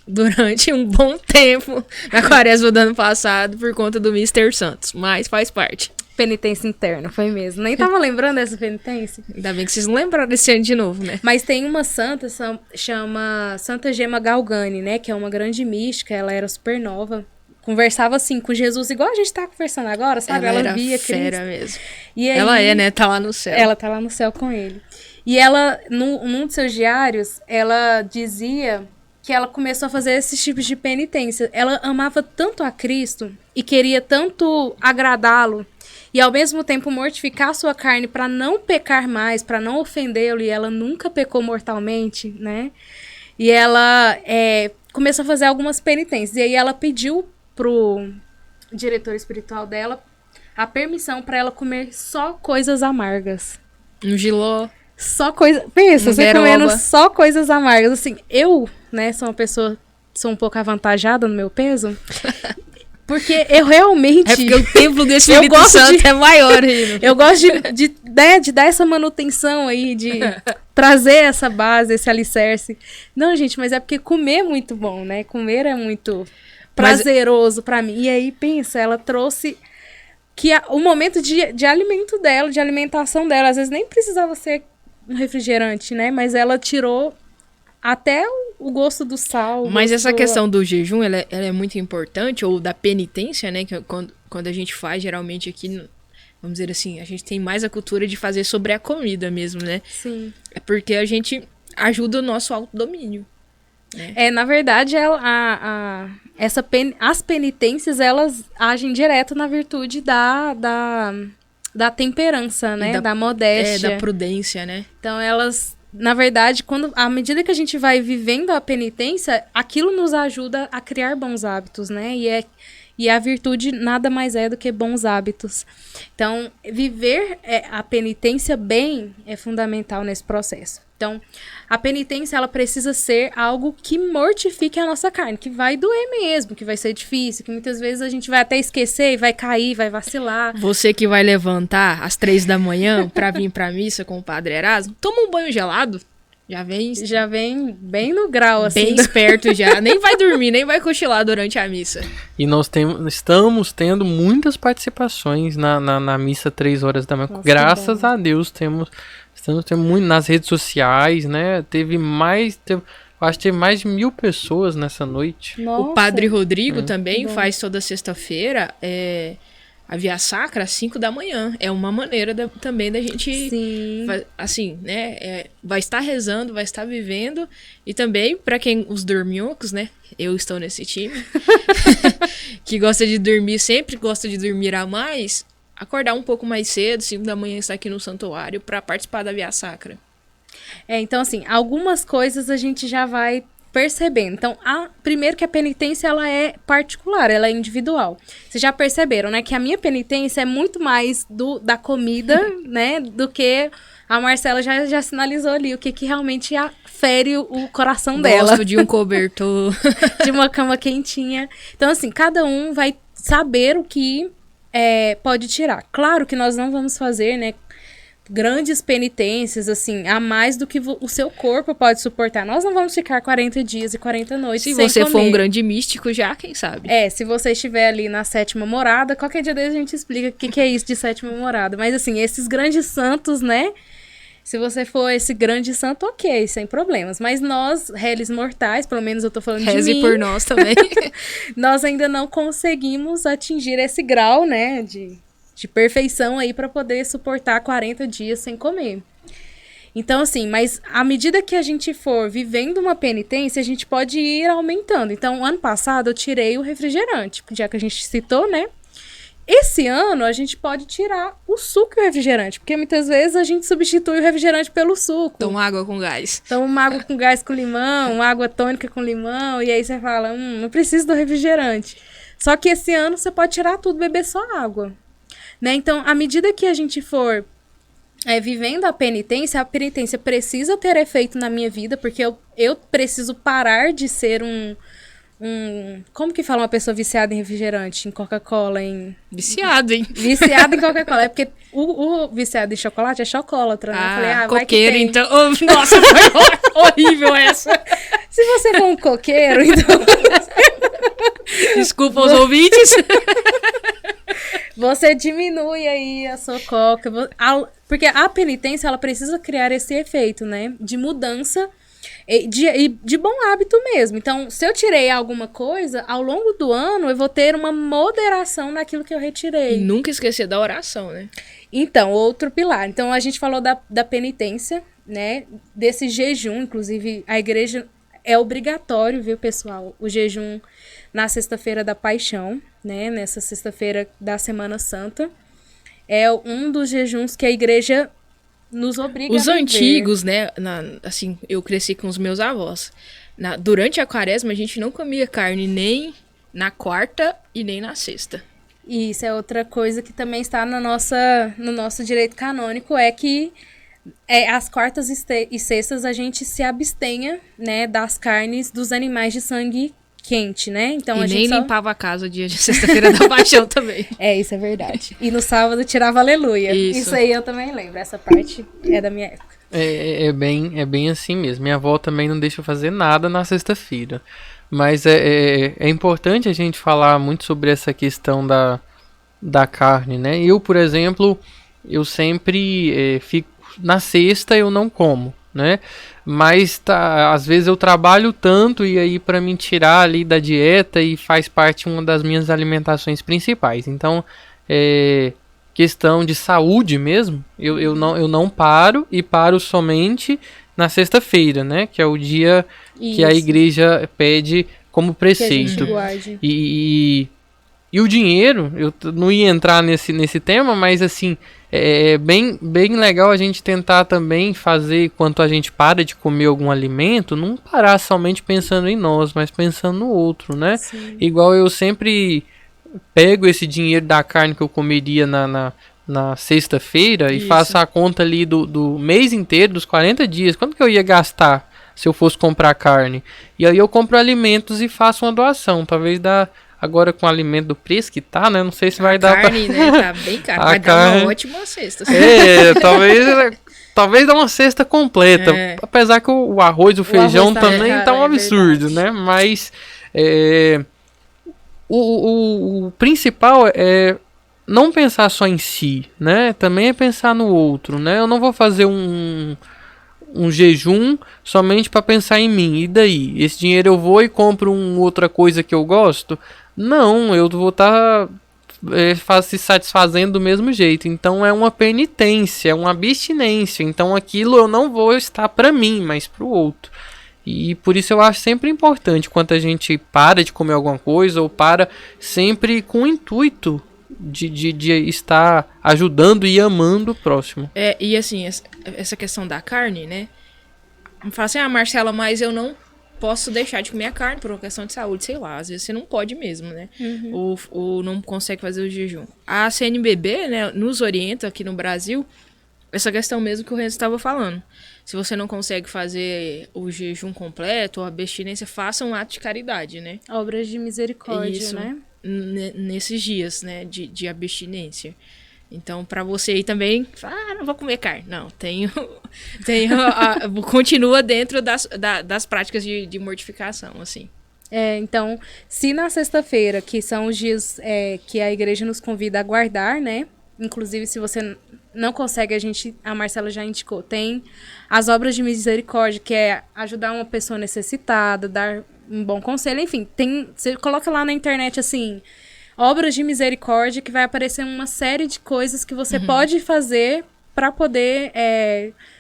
C: durante um bom tempo na quaresma do ano passado por conta do Mr. Santos, mas faz parte.
D: Penitência interna, foi mesmo. Nem tava lembrando dessa penitência.
C: Ainda bem que vocês não lembraram desse ano de novo, né?
D: Mas tem uma santa, chama Santa Gema Galgani, né? Que é uma grande mística, ela era super nova. Conversava assim com Jesus, igual a gente tá conversando agora, sabe? Ela
C: era
D: via
C: fera
D: Cristo.
C: mesmo.
D: E aí,
C: ela é, né? Tá lá no céu.
D: Ela tá lá no céu com ele. E ela, num dos seus diários, ela dizia que ela começou a fazer esses tipos de penitência. Ela amava tanto a Cristo e queria tanto agradá-lo, e ao mesmo tempo mortificar a sua carne para não pecar mais, para não ofendê-lo, e ela nunca pecou mortalmente, né? E ela começou a fazer algumas penitências, e aí ela pediu pro diretor espiritual dela a permissão para ela comer só coisas amargas.
C: Um giló.
D: Só coisa... Pensa, você
C: Beroba.
D: comendo só coisas amargas. Assim, eu, né, sou uma pessoa... Sou um pouco avantajada no meu peso. Porque eu realmente...
C: É porque o templo do Espírito Santo é maior ainda.
D: Eu gosto de dar essa manutenção aí, de trazer essa base, esse alicerce. Não, gente, mas é porque comer é muito bom, né? Comer é muito prazeroso pra mim. E aí, pensa, ela trouxe que o momento de alimento dela, de alimentação dela, às vezes nem precisava ser um refrigerante, né? Mas ela tirou até o gosto do sal.
C: Mas essa questão do jejum, ela é muito importante, ou da penitência, né? Que quando a gente faz, geralmente aqui, vamos dizer assim, a gente tem mais a cultura de fazer sobre a comida mesmo, né?
D: Sim.
C: É porque a gente ajuda o nosso autodomínio. Né?
D: Na verdade, as penitências, elas agem direto na virtude da temperança, né? Da modéstia.
C: Da prudência, né?
D: Então, elas... Na verdade, à medida que a gente vai vivendo a penitência, aquilo nos ajuda a criar bons hábitos, né? E a virtude nada mais é do que bons hábitos. Então, viver a penitência bem é fundamental nesse processo. Então, a penitência, ela precisa ser algo que mortifique a nossa carne, que vai doer mesmo, que vai ser difícil, que muitas vezes a gente vai até esquecer e vai cair, vai vacilar.
C: Você que vai levantar às 3 da manhã pra vir pra missa com o Padre Erasmo, toma um banho gelado, já vem
D: bem no grau, assim.
C: Bem esperto já, nem vai dormir, nem vai cochilar durante a missa.
B: E nós estamos tendo muitas participações na missa 3 horas da manhã.
D: Nossa,
B: graças a Deus, estamos tendo muito nas redes sociais, né? Acho que teve mais de 1.000 pessoas nessa noite.
D: Nossa.
C: O Padre Rodrigo também faz toda sexta-feira a Via Sacra às 5 da manhã. É uma maneira também da gente, assim, né? Vai estar rezando, vai estar vivendo. E também, para quem, os dorminhocos, né? Eu estou nesse time. Que gosta de dormir sempre, gosta de dormir a mais. Acordar um pouco mais cedo, 5 da manhã, estar aqui no santuário para participar da Via Sacra.
D: Então, assim, algumas coisas a gente já vai percebendo. Então, primeiro que a penitência, ela é particular, ela é individual. Vocês já perceberam, né? Que a minha penitência é muito mais da comida, né? Do que a Marcela já sinalizou ali, o que realmente fere o coração dela.
C: Gosto de um cobertor.
D: De uma cama quentinha. Então, assim, cada um vai saber o que pode tirar. Claro que nós não vamos fazer, né? Grandes penitências, assim, a mais do que o seu corpo pode suportar. Nós não vamos ficar 40 dias e 40 noites sem comer.
C: Se você for um grande místico já, quem sabe?
D: Se você estiver ali na 7ª morada, qualquer dia desse a gente explica o que é isso de 7ª morada. Mas, assim, esses grandes santos, né, Se você for esse grande santo, ok, sem problemas. Mas nós, réis mortais, pelo menos eu tô falando de
C: Reze
D: mim,
C: por nós também.
D: nós ainda não conseguimos atingir esse grau, né, de perfeição aí para poder suportar 40 dias sem comer. Então, assim, mas à medida que a gente for vivendo uma penitência, a gente pode ir aumentando. Então, ano passado eu tirei o refrigerante, já que a gente citou, né? Esse ano a gente pode tirar o suco e o refrigerante, porque muitas vezes a gente substitui o refrigerante pelo suco.
C: Toma água com gás.
D: Então, uma água com gás com limão, uma água tônica com limão, e aí você fala, não preciso do refrigerante. Só que esse ano você pode tirar tudo, beber só água. Né? Então, à medida que a gente for vivendo a penitência precisa ter efeito na minha vida, porque eu preciso parar de ser como que fala uma pessoa viciada em refrigerante, em Coca-Cola,
C: Viciado, hein?
D: Viciado em Coca-Cola. É porque o viciado em chocolate é chocolatra, né? Eu falei, vai
C: coqueiro,
D: que tem.
C: então. Oh, nossa, foi horrível essa.
D: Se você for um coqueiro, então...
C: Desculpa os ouvintes.
D: Você diminui aí a sua coca. Porque a penitência, ela precisa criar esse efeito, né? De mudança e de bom hábito mesmo. Então, se eu tirei alguma coisa, ao longo do ano eu vou ter uma moderação naquilo que eu retirei.
C: E nunca esquecer da oração, né?
D: Então, outro pilar. Então, a gente falou da penitência, né? Desse jejum, inclusive, a igreja é obrigatório, viu, pessoal? O jejum na sexta-feira da Paixão, né? Nessa sexta-feira da Semana Santa. É um dos jejuns que a igreja nos obriga
C: Os
D: a viver.
C: antigos, né? Assim, eu cresci com os meus avós. Durante a quaresma, a gente não comia carne nem na quarta e nem na sexta.
D: E isso é outra coisa que também está no nosso direito canônico, é que às quartas e sextas a gente se abstenha, né, das carnes dos animais de sangue quente, né? Então,
C: e
D: a
C: nem
D: gente
C: limpava a casa dia de sexta-feira da Paixão também.
D: Isso é verdade. E no sábado tirava aleluia. Isso aí eu também lembro. Essa parte é da minha época.
B: É bem assim mesmo. Minha avó também não deixa eu fazer nada na sexta-feira. Mas é importante a gente falar muito sobre essa questão da carne, né? Eu, por exemplo, eu sempre fico... Na sexta eu não como, né? Mas às vezes eu trabalho tanto e aí para me tirar ali da dieta e faz parte uma das minhas alimentações principais. Então, questão de saúde mesmo, eu não paro e paro somente na sexta-feira, né? Que é o dia que a igreja pede como preceito. E o dinheiro, eu não ia entrar nesse tema, mas assim, é bem legal a gente tentar também fazer, quando a gente para de comer algum alimento, não parar somente pensando em nós, mas pensando no outro, né?
D: Sim.
B: Igual eu sempre pego esse dinheiro da carne que eu comeria na sexta-feira e faço a conta ali do mês inteiro, dos 40 dias, quanto que eu ia gastar se eu fosse comprar carne? E aí eu compro alimentos e faço uma doação, talvez agora com o alimento do preço que tá, né? Não sei se vai dar
C: carne, né? Tá bem caro. Vai dar uma ótima cesta.
B: Talvez dá uma cesta completa. Apesar que o arroz, o feijão também tá um absurdo, né? Mas o principal é não pensar só em si, né? Também é pensar no outro, né? Eu não vou fazer um jejum somente para pensar em mim. E daí? Esse dinheiro eu vou e compro outra coisa que eu gosto? Não, eu vou estar se satisfazendo do mesmo jeito. Então é uma penitência, é uma abstinência. Então aquilo eu não vou estar para mim, mas para o outro. E por isso eu acho sempre importante, quando a gente para de comer alguma coisa, ou para sempre com o intuito de estar ajudando e amando o próximo.
C: E assim, essa questão da carne, né? Me fala assim, Marcela, mas eu não posso deixar de comer a carne por uma questão de saúde, sei lá. Às vezes você não pode mesmo, né? Ou não consegue fazer o jejum. A CNBB, né, nos orienta aqui no Brasil essa questão mesmo que o Renzo estava falando. Se você não consegue fazer o jejum completo ou a abstinência, faça um ato de caridade, né?
D: Obras de misericórdia,
C: Isso,
D: né?
C: Nesses dias, né, de abstinência. Então, pra você aí também, não vou comer carne. Não, continua dentro das práticas de mortificação, assim.
D: Então, se na sexta-feira, que são os dias que a igreja nos convida a guardar, né? Inclusive, se você não consegue, a Marcela já indicou, tem as obras de misericórdia, que é ajudar uma pessoa necessitada, dar um bom conselho, enfim, você coloca lá na internet, assim, obras de misericórdia, que vai aparecer uma série de coisas que você pode fazer para poder,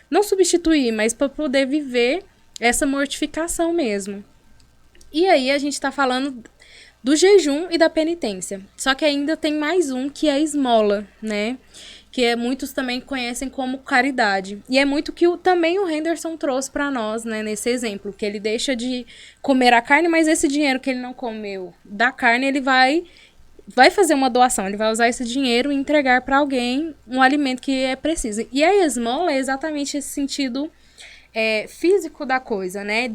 D: não substituir, mas para poder viver essa mortificação mesmo. E aí a gente está falando do jejum e da penitência. Só que ainda tem mais um, que é a esmola, né? Que muitos também conhecem como caridade. E é muito que também o Henderson trouxe para nós, né? Nesse exemplo, que ele deixa de comer a carne, mas esse dinheiro que ele não comeu da carne, ele vai fazer uma doação. Ele vai usar esse dinheiro e entregar para alguém um alimento que é preciso. E a esmola é exatamente esse sentido físico da coisa, né?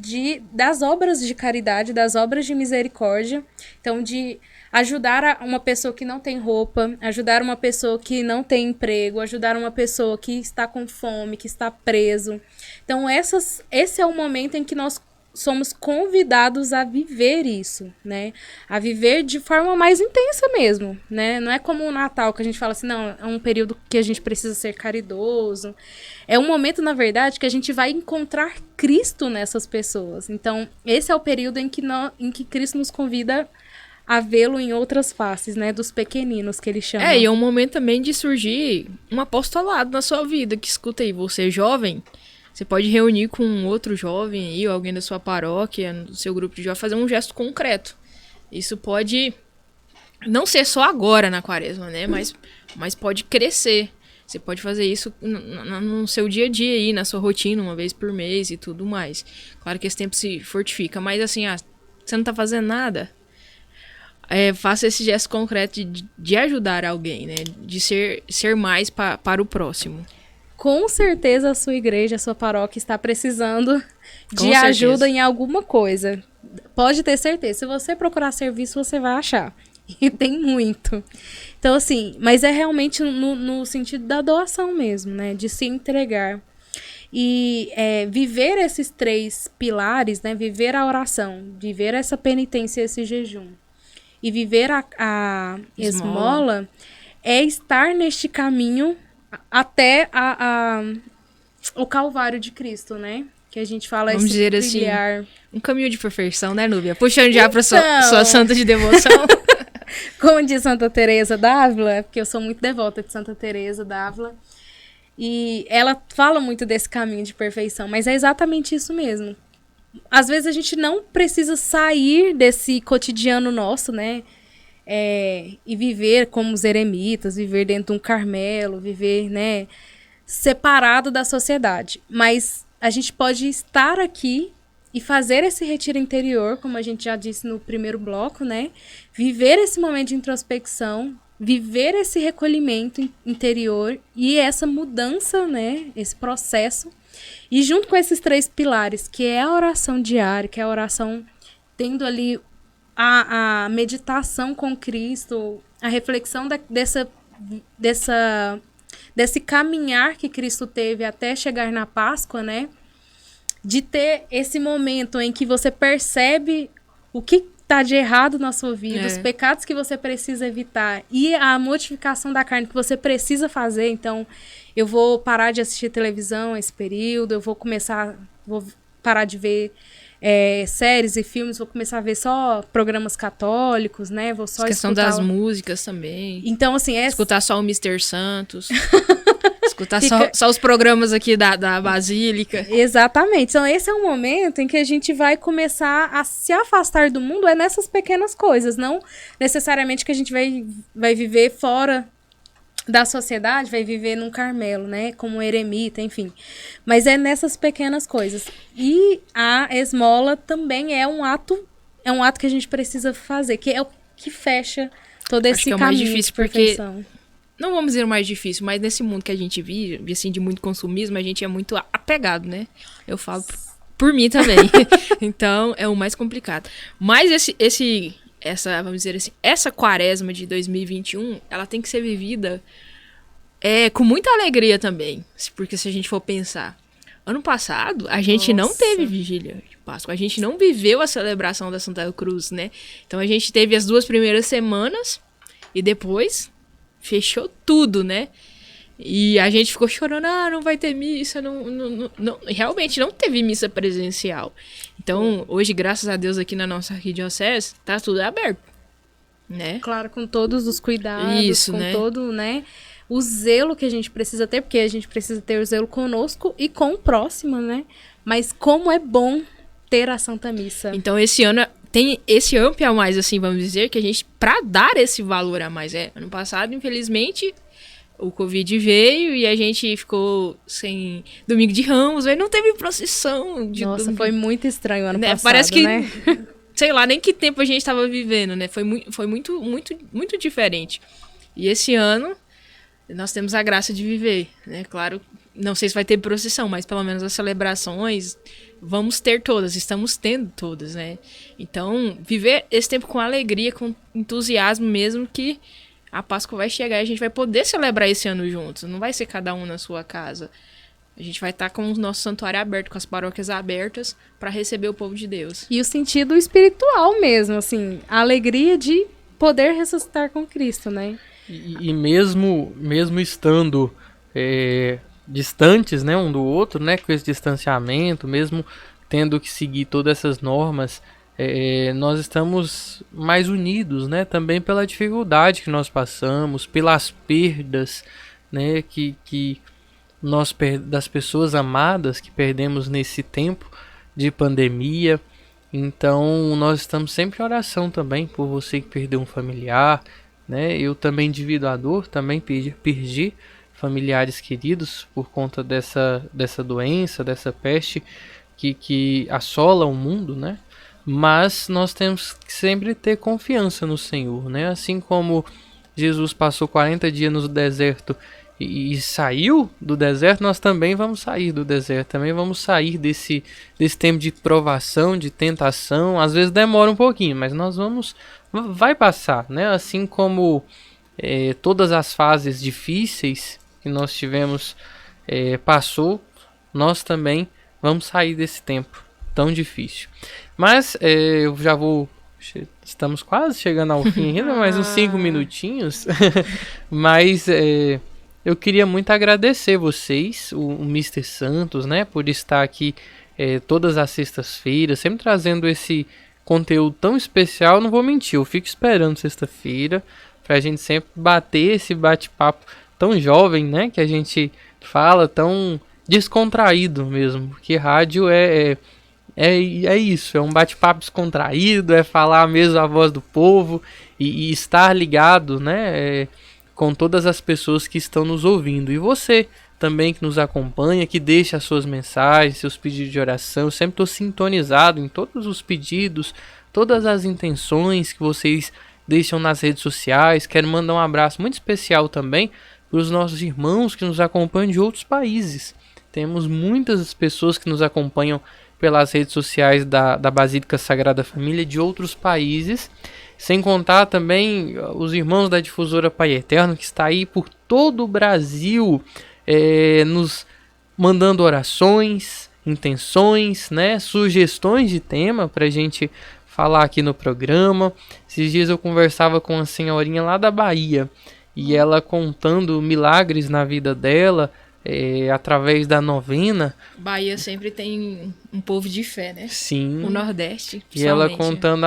D: Das obras de caridade, das obras de misericórdia. Então, de ajudar uma pessoa que não tem roupa, ajudar uma pessoa que não tem emprego, ajudar uma pessoa que está com fome, que está preso. Então, esse é o momento em que nós somos convidados a viver isso, né? A viver de forma mais intensa mesmo, né? Não é como o Natal, que a gente fala assim, não, é um período que a gente precisa ser caridoso. É um momento, na verdade, que a gente vai encontrar Cristo nessas pessoas. Então, esse é o período em que Cristo nos convida a vê-lo em outras faces, né? Dos pequeninos, que ele chama.
C: E é um momento também de surgir um apostolado na sua vida, que escuta aí, você é jovem, você pode reunir com outro jovem aí, ou alguém da sua paróquia, do seu grupo de jovens, fazer um gesto concreto. Isso pode não ser só agora na quaresma, né? Mas pode crescer. Você pode fazer isso no seu dia a dia aí, na sua rotina, uma vez por mês e tudo mais. Claro que esse tempo se fortifica, mas assim, você não tá fazendo nada. Faça esse gesto concreto de ajudar alguém, né? De ser mais para o próximo.
D: Com certeza a sua igreja, a sua paróquia está precisando de ajuda em alguma coisa. Pode ter certeza. Se você procurar serviço, você vai achar. E tem muito. Então, assim, mas é realmente no sentido da doação mesmo, né? De se entregar. E viver esses 3 pilares, né? Viver a oração, viver essa penitência, esse jejum. E viver a esmola é estar neste caminho até o Calvário de Cristo, né? Que a gente fala,
C: vamos dizer
D: trilhar.
C: Assim, um caminho de perfeição, né, Núbia? Puxando já para sua santa de devoção.
D: Como diz Santa Teresa d'Ávila, porque eu sou muito devota de Santa Teresa d'Ávila, e ela fala muito desse caminho de perfeição, mas é exatamente isso mesmo. Às vezes a gente não precisa sair desse cotidiano nosso, né? E viver como os eremitas, viver dentro de um Carmelo, viver, né, separado da sociedade. Mas a gente pode estar aqui e fazer esse retiro interior, como a gente já disse no primeiro bloco, né? Viver esse momento de introspecção, viver esse recolhimento interior e essa mudança, né? Esse processo. E junto com esses 3 pilares, que é a oração diária, que é a oração tendo ali a meditação com Cristo, a reflexão desse caminhar que Cristo teve até chegar na Páscoa, né? De ter esse momento em que você percebe o que está de errado na sua vida, os pecados que você precisa evitar e a mortificação da carne que você precisa fazer. Então, eu vou parar de assistir televisão esse período, eu vou parar de ver séries e filmes, vou começar a ver só programas católicos, né? Vou só
C: questão das músicas também.
D: Então, assim,
C: escutar só o Mr. Santos. Escutar só os programas aqui da Basílica.
D: Exatamente. Então, esse é um momento em que a gente vai começar a se afastar do mundo, nessas pequenas coisas. Não necessariamente que a gente vai viver fora da sociedade, vai viver num Carmelo, né? Como um eremita, enfim. Mas é nessas pequenas coisas. E a esmola também é um ato que a gente precisa fazer, que é o que fecha todo esse caminho
C: mais difícil,
D: de perfeição.
C: Porque não vamos dizer o mais difícil, mas nesse mundo que a gente vive, assim, de muito consumismo, a gente é muito apegado, né? Eu falo por mim também. Então, é o mais complicado. Mas vamos dizer assim, essa quaresma de 2021, ela tem que ser vivida com muita alegria também. Porque se a gente for pensar, ano passado, a gente não teve vigília de Páscoa. A gente não viveu a celebração da Santa Cruz, né? Então, a gente teve as 2 primeiras semanas e depois fechou tudo, né? E a gente ficou chorando, não vai ter missa, não, realmente não teve missa presencial. Então, hoje, graças a Deus, aqui na nossa arquidiocese, tá tudo aberto, né?
D: Claro, com todos os cuidados,
C: Isso,
D: com
C: né?
D: todo, né, o zelo que a gente precisa ter, porque a gente precisa ter o zelo conosco e com o próximo, né? Mas como é bom ter a Santa Missa.
C: Então, esse ano tem esse amp a mais, assim, vamos dizer, que a gente, pra dar esse valor a mais, ano passado, infelizmente, o Covid veio e a gente ficou sem Domingo de Ramos, aí não teve procissão.
D: Nossa, foi muito estranho o ano
C: né?
D: passado,
C: Parece que,
D: né?
C: sei lá, nem que tempo a gente tava vivendo, né? Foi muito diferente. E esse ano, nós temos a graça de viver, né? Claro, não sei se vai ter procissão, mas pelo menos as celebrações vamos ter todas, estamos tendo todas, né? Então, viver esse tempo com alegria, com entusiasmo mesmo, que a Páscoa vai chegar e a gente vai poder celebrar esse ano juntos. Não vai ser cada um na sua casa. A gente vai estar com o nosso santuário aberto, com as paróquias abertas, para receber o povo de Deus.
D: E o sentido espiritual mesmo, assim, a alegria de poder ressuscitar com Cristo, né?
B: E mesmo estando distantes, né, um do outro, né, com esse distanciamento, mesmo tendo que seguir todas essas normas, nós estamos mais unidos, né, também pela dificuldade que nós passamos, pelas perdas, né, que nós das pessoas amadas que perdemos nesse tempo de pandemia. Então nós estamos sempre em oração também por você que perdeu um familiar, né? Eu também divido a dor, também perdi familiares queridos por conta dessa doença, dessa peste que assola o mundo, né? Mas nós temos que sempre ter confiança no Senhor, né? Assim como Jesus passou 40 dias no deserto e saiu do deserto, nós também vamos sair do deserto, também vamos sair desse tempo de provação, de tentação. Às vezes demora um pouquinho, mas vai passar, né? Assim como todas as fases difíceis que nós tivemos passou, nós também vamos sair desse tempo tão difícil. Mas eu já vou... Estamos quase chegando ao fim ainda, mais uns 5 minutinhos. Mas eu queria muito agradecer vocês, o Mr. Santos, né, por estar aqui todas as sextas-feiras, sempre trazendo esse conteúdo tão especial. Não vou mentir, eu fico esperando sexta-feira pra gente sempre bater esse bate-papo tão jovem, né, que a gente fala, tão descontraído mesmo, porque rádio é isso, é um bate-papo descontraído, é falar mesmo a voz do povo e estar ligado, né, com todas as pessoas que estão nos ouvindo. E você também que nos acompanha, que deixa as suas mensagens, seus pedidos de oração. Eu sempre estou sintonizado em todos os pedidos, todas as intenções que vocês deixam nas redes sociais. Quero mandar um abraço muito especial também para os nossos irmãos que nos acompanham de outros países. Temos muitas pessoas que nos acompanham pelas redes sociais da Basílica Sagrada Família de outros países, sem contar também os irmãos da Difusora Pai Eterno, que está aí por todo o Brasil, nos mandando orações, intenções, né, sugestões de tema para a gente falar aqui no programa. Esses dias eu conversava com uma senhorinha lá da Bahia, e ela contando milagres na vida dela, através da novena.
C: Bahia sempre tem um povo de fé, né?
B: Sim.
C: O Nordeste,
B: e ela contando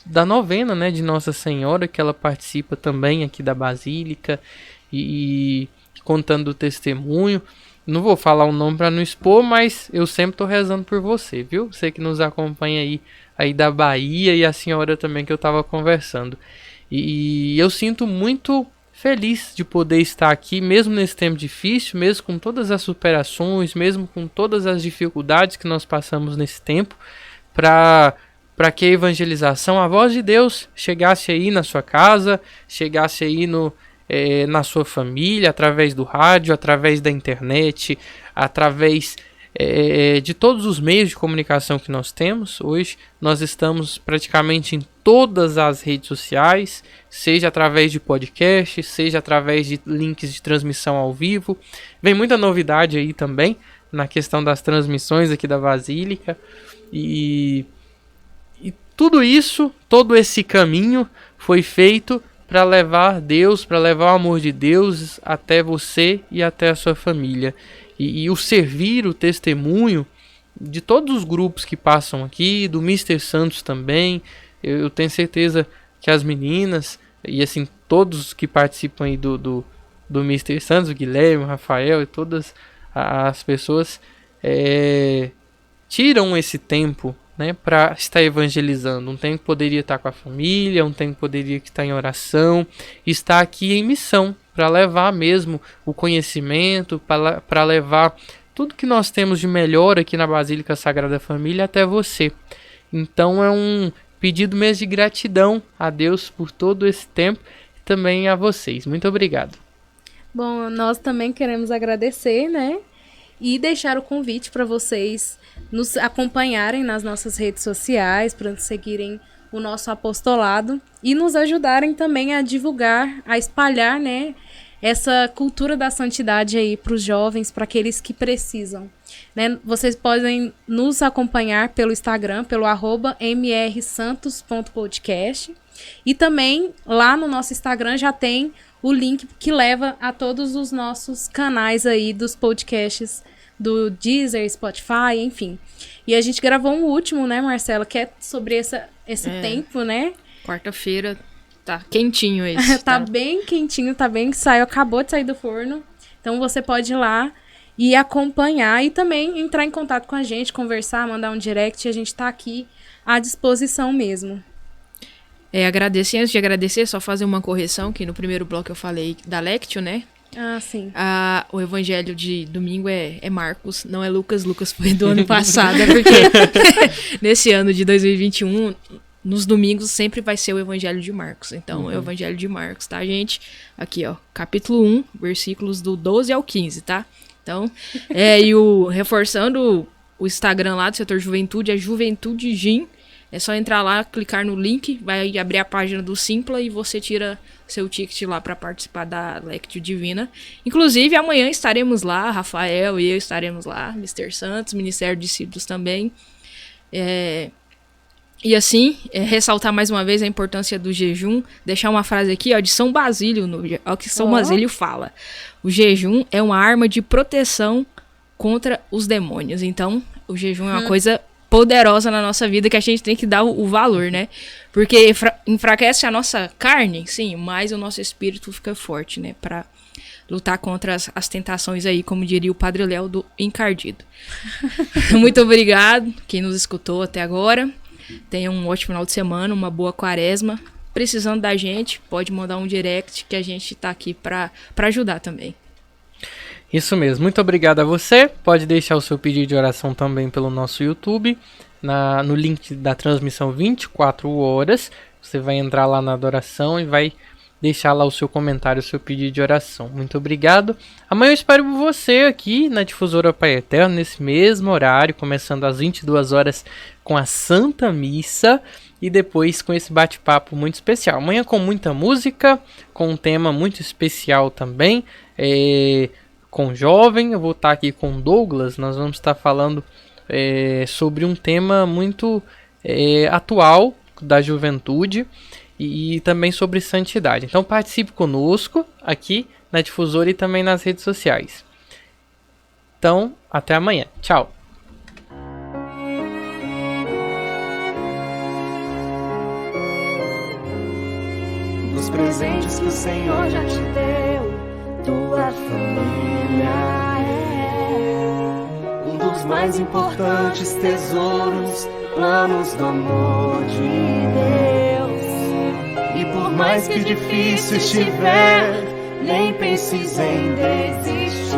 B: da novena, né, de Nossa Senhora, que ela participa também aqui da Basílica, e contando o testemunho. Não vou falar o nome para não expor, mas eu sempre estou rezando por você, viu? Você que nos acompanha aí da Bahia, e a senhora também que eu estava conversando. E eu sinto muito feliz de poder estar aqui, mesmo nesse tempo difícil, mesmo com todas as superações, mesmo com todas as dificuldades que nós passamos nesse tempo, para que a evangelização, a voz de Deus, chegasse aí na sua casa, chegasse aí na sua família, através do rádio, através da internet, através de todos os meios de comunicação que nós temos. Hoje nós estamos praticamente em todas as redes sociais, seja através de podcast, seja através de links de transmissão ao vivo. Vem muita novidade aí também na questão das transmissões aqui da Basílica, e tudo isso, todo esse caminho foi feito para levar Deus, para levar o amor de Deus até você e até a sua família. E o servir, o testemunho de todos os grupos que passam aqui, do Mr. Santos também. Eu tenho certeza que as meninas, e assim, todos que participam aí do Mr. Santos, o Guilherme, o Rafael e todas as pessoas tiram esse tempo, né, para estar evangelizando. Um tempo que poderia estar com a família, um tempo que poderia estar em oração, estar aqui em missão, para levar mesmo o conhecimento, para levar tudo que nós temos de melhor aqui na Basílica Sagrada Família até você. Então é um pedido mesmo de gratidão a Deus por todo esse tempo e também a vocês. Muito obrigado.
D: Bom, nós também queremos agradecer, né? E deixar o convite para vocês nos acompanharem nas nossas redes sociais, para seguirem o nosso apostolado e nos ajudarem também a divulgar, a espalhar, né, essa cultura da santidade aí para os jovens, para aqueles que precisam, né? Vocês podem nos acompanhar pelo Instagram, pelo @mrsantos.podcast, e também lá no nosso Instagram já tem o link que leva a todos os nossos canais aí dos podcasts do Deezer, Spotify, enfim. E a gente gravou um último, né, Marcela, que é sobre esse tempo, né?
C: Quarta-feira, tá quentinho esse.
D: Tá bem quentinho, tá bem que saiu, acabou de sair do forno. Então você pode ir lá e acompanhar e também entrar em contato com a gente, conversar, mandar um direct, a gente tá aqui à disposição mesmo.
C: Agradecer, antes de agradecer, só fazer uma correção, que no primeiro bloco eu falei da Lectio, né?
D: Ah, sim.
C: O evangelho de domingo é Marcos, não é Lucas. Lucas foi do ano passado, porque nesse ano de 2021, nos domingos sempre vai ser o evangelho de Marcos. Então, é o evangelho de Marcos, tá, gente? Aqui, ó, capítulo 1, versículos do 12 ao 15, tá? Então, reforçando o Instagram lá do Setor Juventude, é Juventude Gym. É só entrar lá, clicar no link, vai abrir a página do Simpla e você tira seu ticket lá para participar da Lectio Divina. Inclusive, amanhã estaremos lá, Rafael e eu estaremos lá, Mr. Santos, Ministério de Discípulos também. E assim, ressaltar mais uma vez a importância do jejum, deixar uma frase aqui, ó, de São Basílio, ó, que São Basílio fala. O jejum é uma arma de proteção contra os demônios. Então, o jejum é uma coisa poderosa na nossa vida que a gente tem que dar o valor, né? Porque enfraquece a nossa carne, sim, mas o nosso espírito fica forte, né? Pra lutar contra as tentações aí, como diria o Padre Léo do Encardido. Muito obrigado quem nos escutou até agora. Tenha um ótimo final de semana, uma boa quaresma. Precisando da gente, pode mandar um direct que a gente tá aqui pra ajudar também.
B: Isso mesmo, muito obrigado a você. Pode deixar o seu pedido de oração também pelo nosso YouTube, no link da transmissão 24 horas. Você vai entrar lá na adoração e vai deixar lá o seu comentário, o seu pedido de oração. Muito obrigado. Amanhã eu espero você aqui na Difusora Pai Eterno, nesse mesmo horário, começando às 22 horas com a Santa Missa e depois com esse bate-papo muito especial. Amanhã com muita música, com um tema muito especial também, com jovem. Eu vou estar aqui com o Douglas, nós vamos estar falando sobre um tema muito atual da juventude e também sobre santidade. Então participe conosco aqui na Difusora e também nas redes sociais. Então, até amanhã. Tchau.
E: Dos presentes que o Senhor já te deu, tua família é um dos mais importantes tesouros, planos do amor de Deus. E por mais que difícil estiver, nem penses em desistir.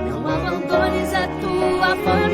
E: Não abandones a tua família.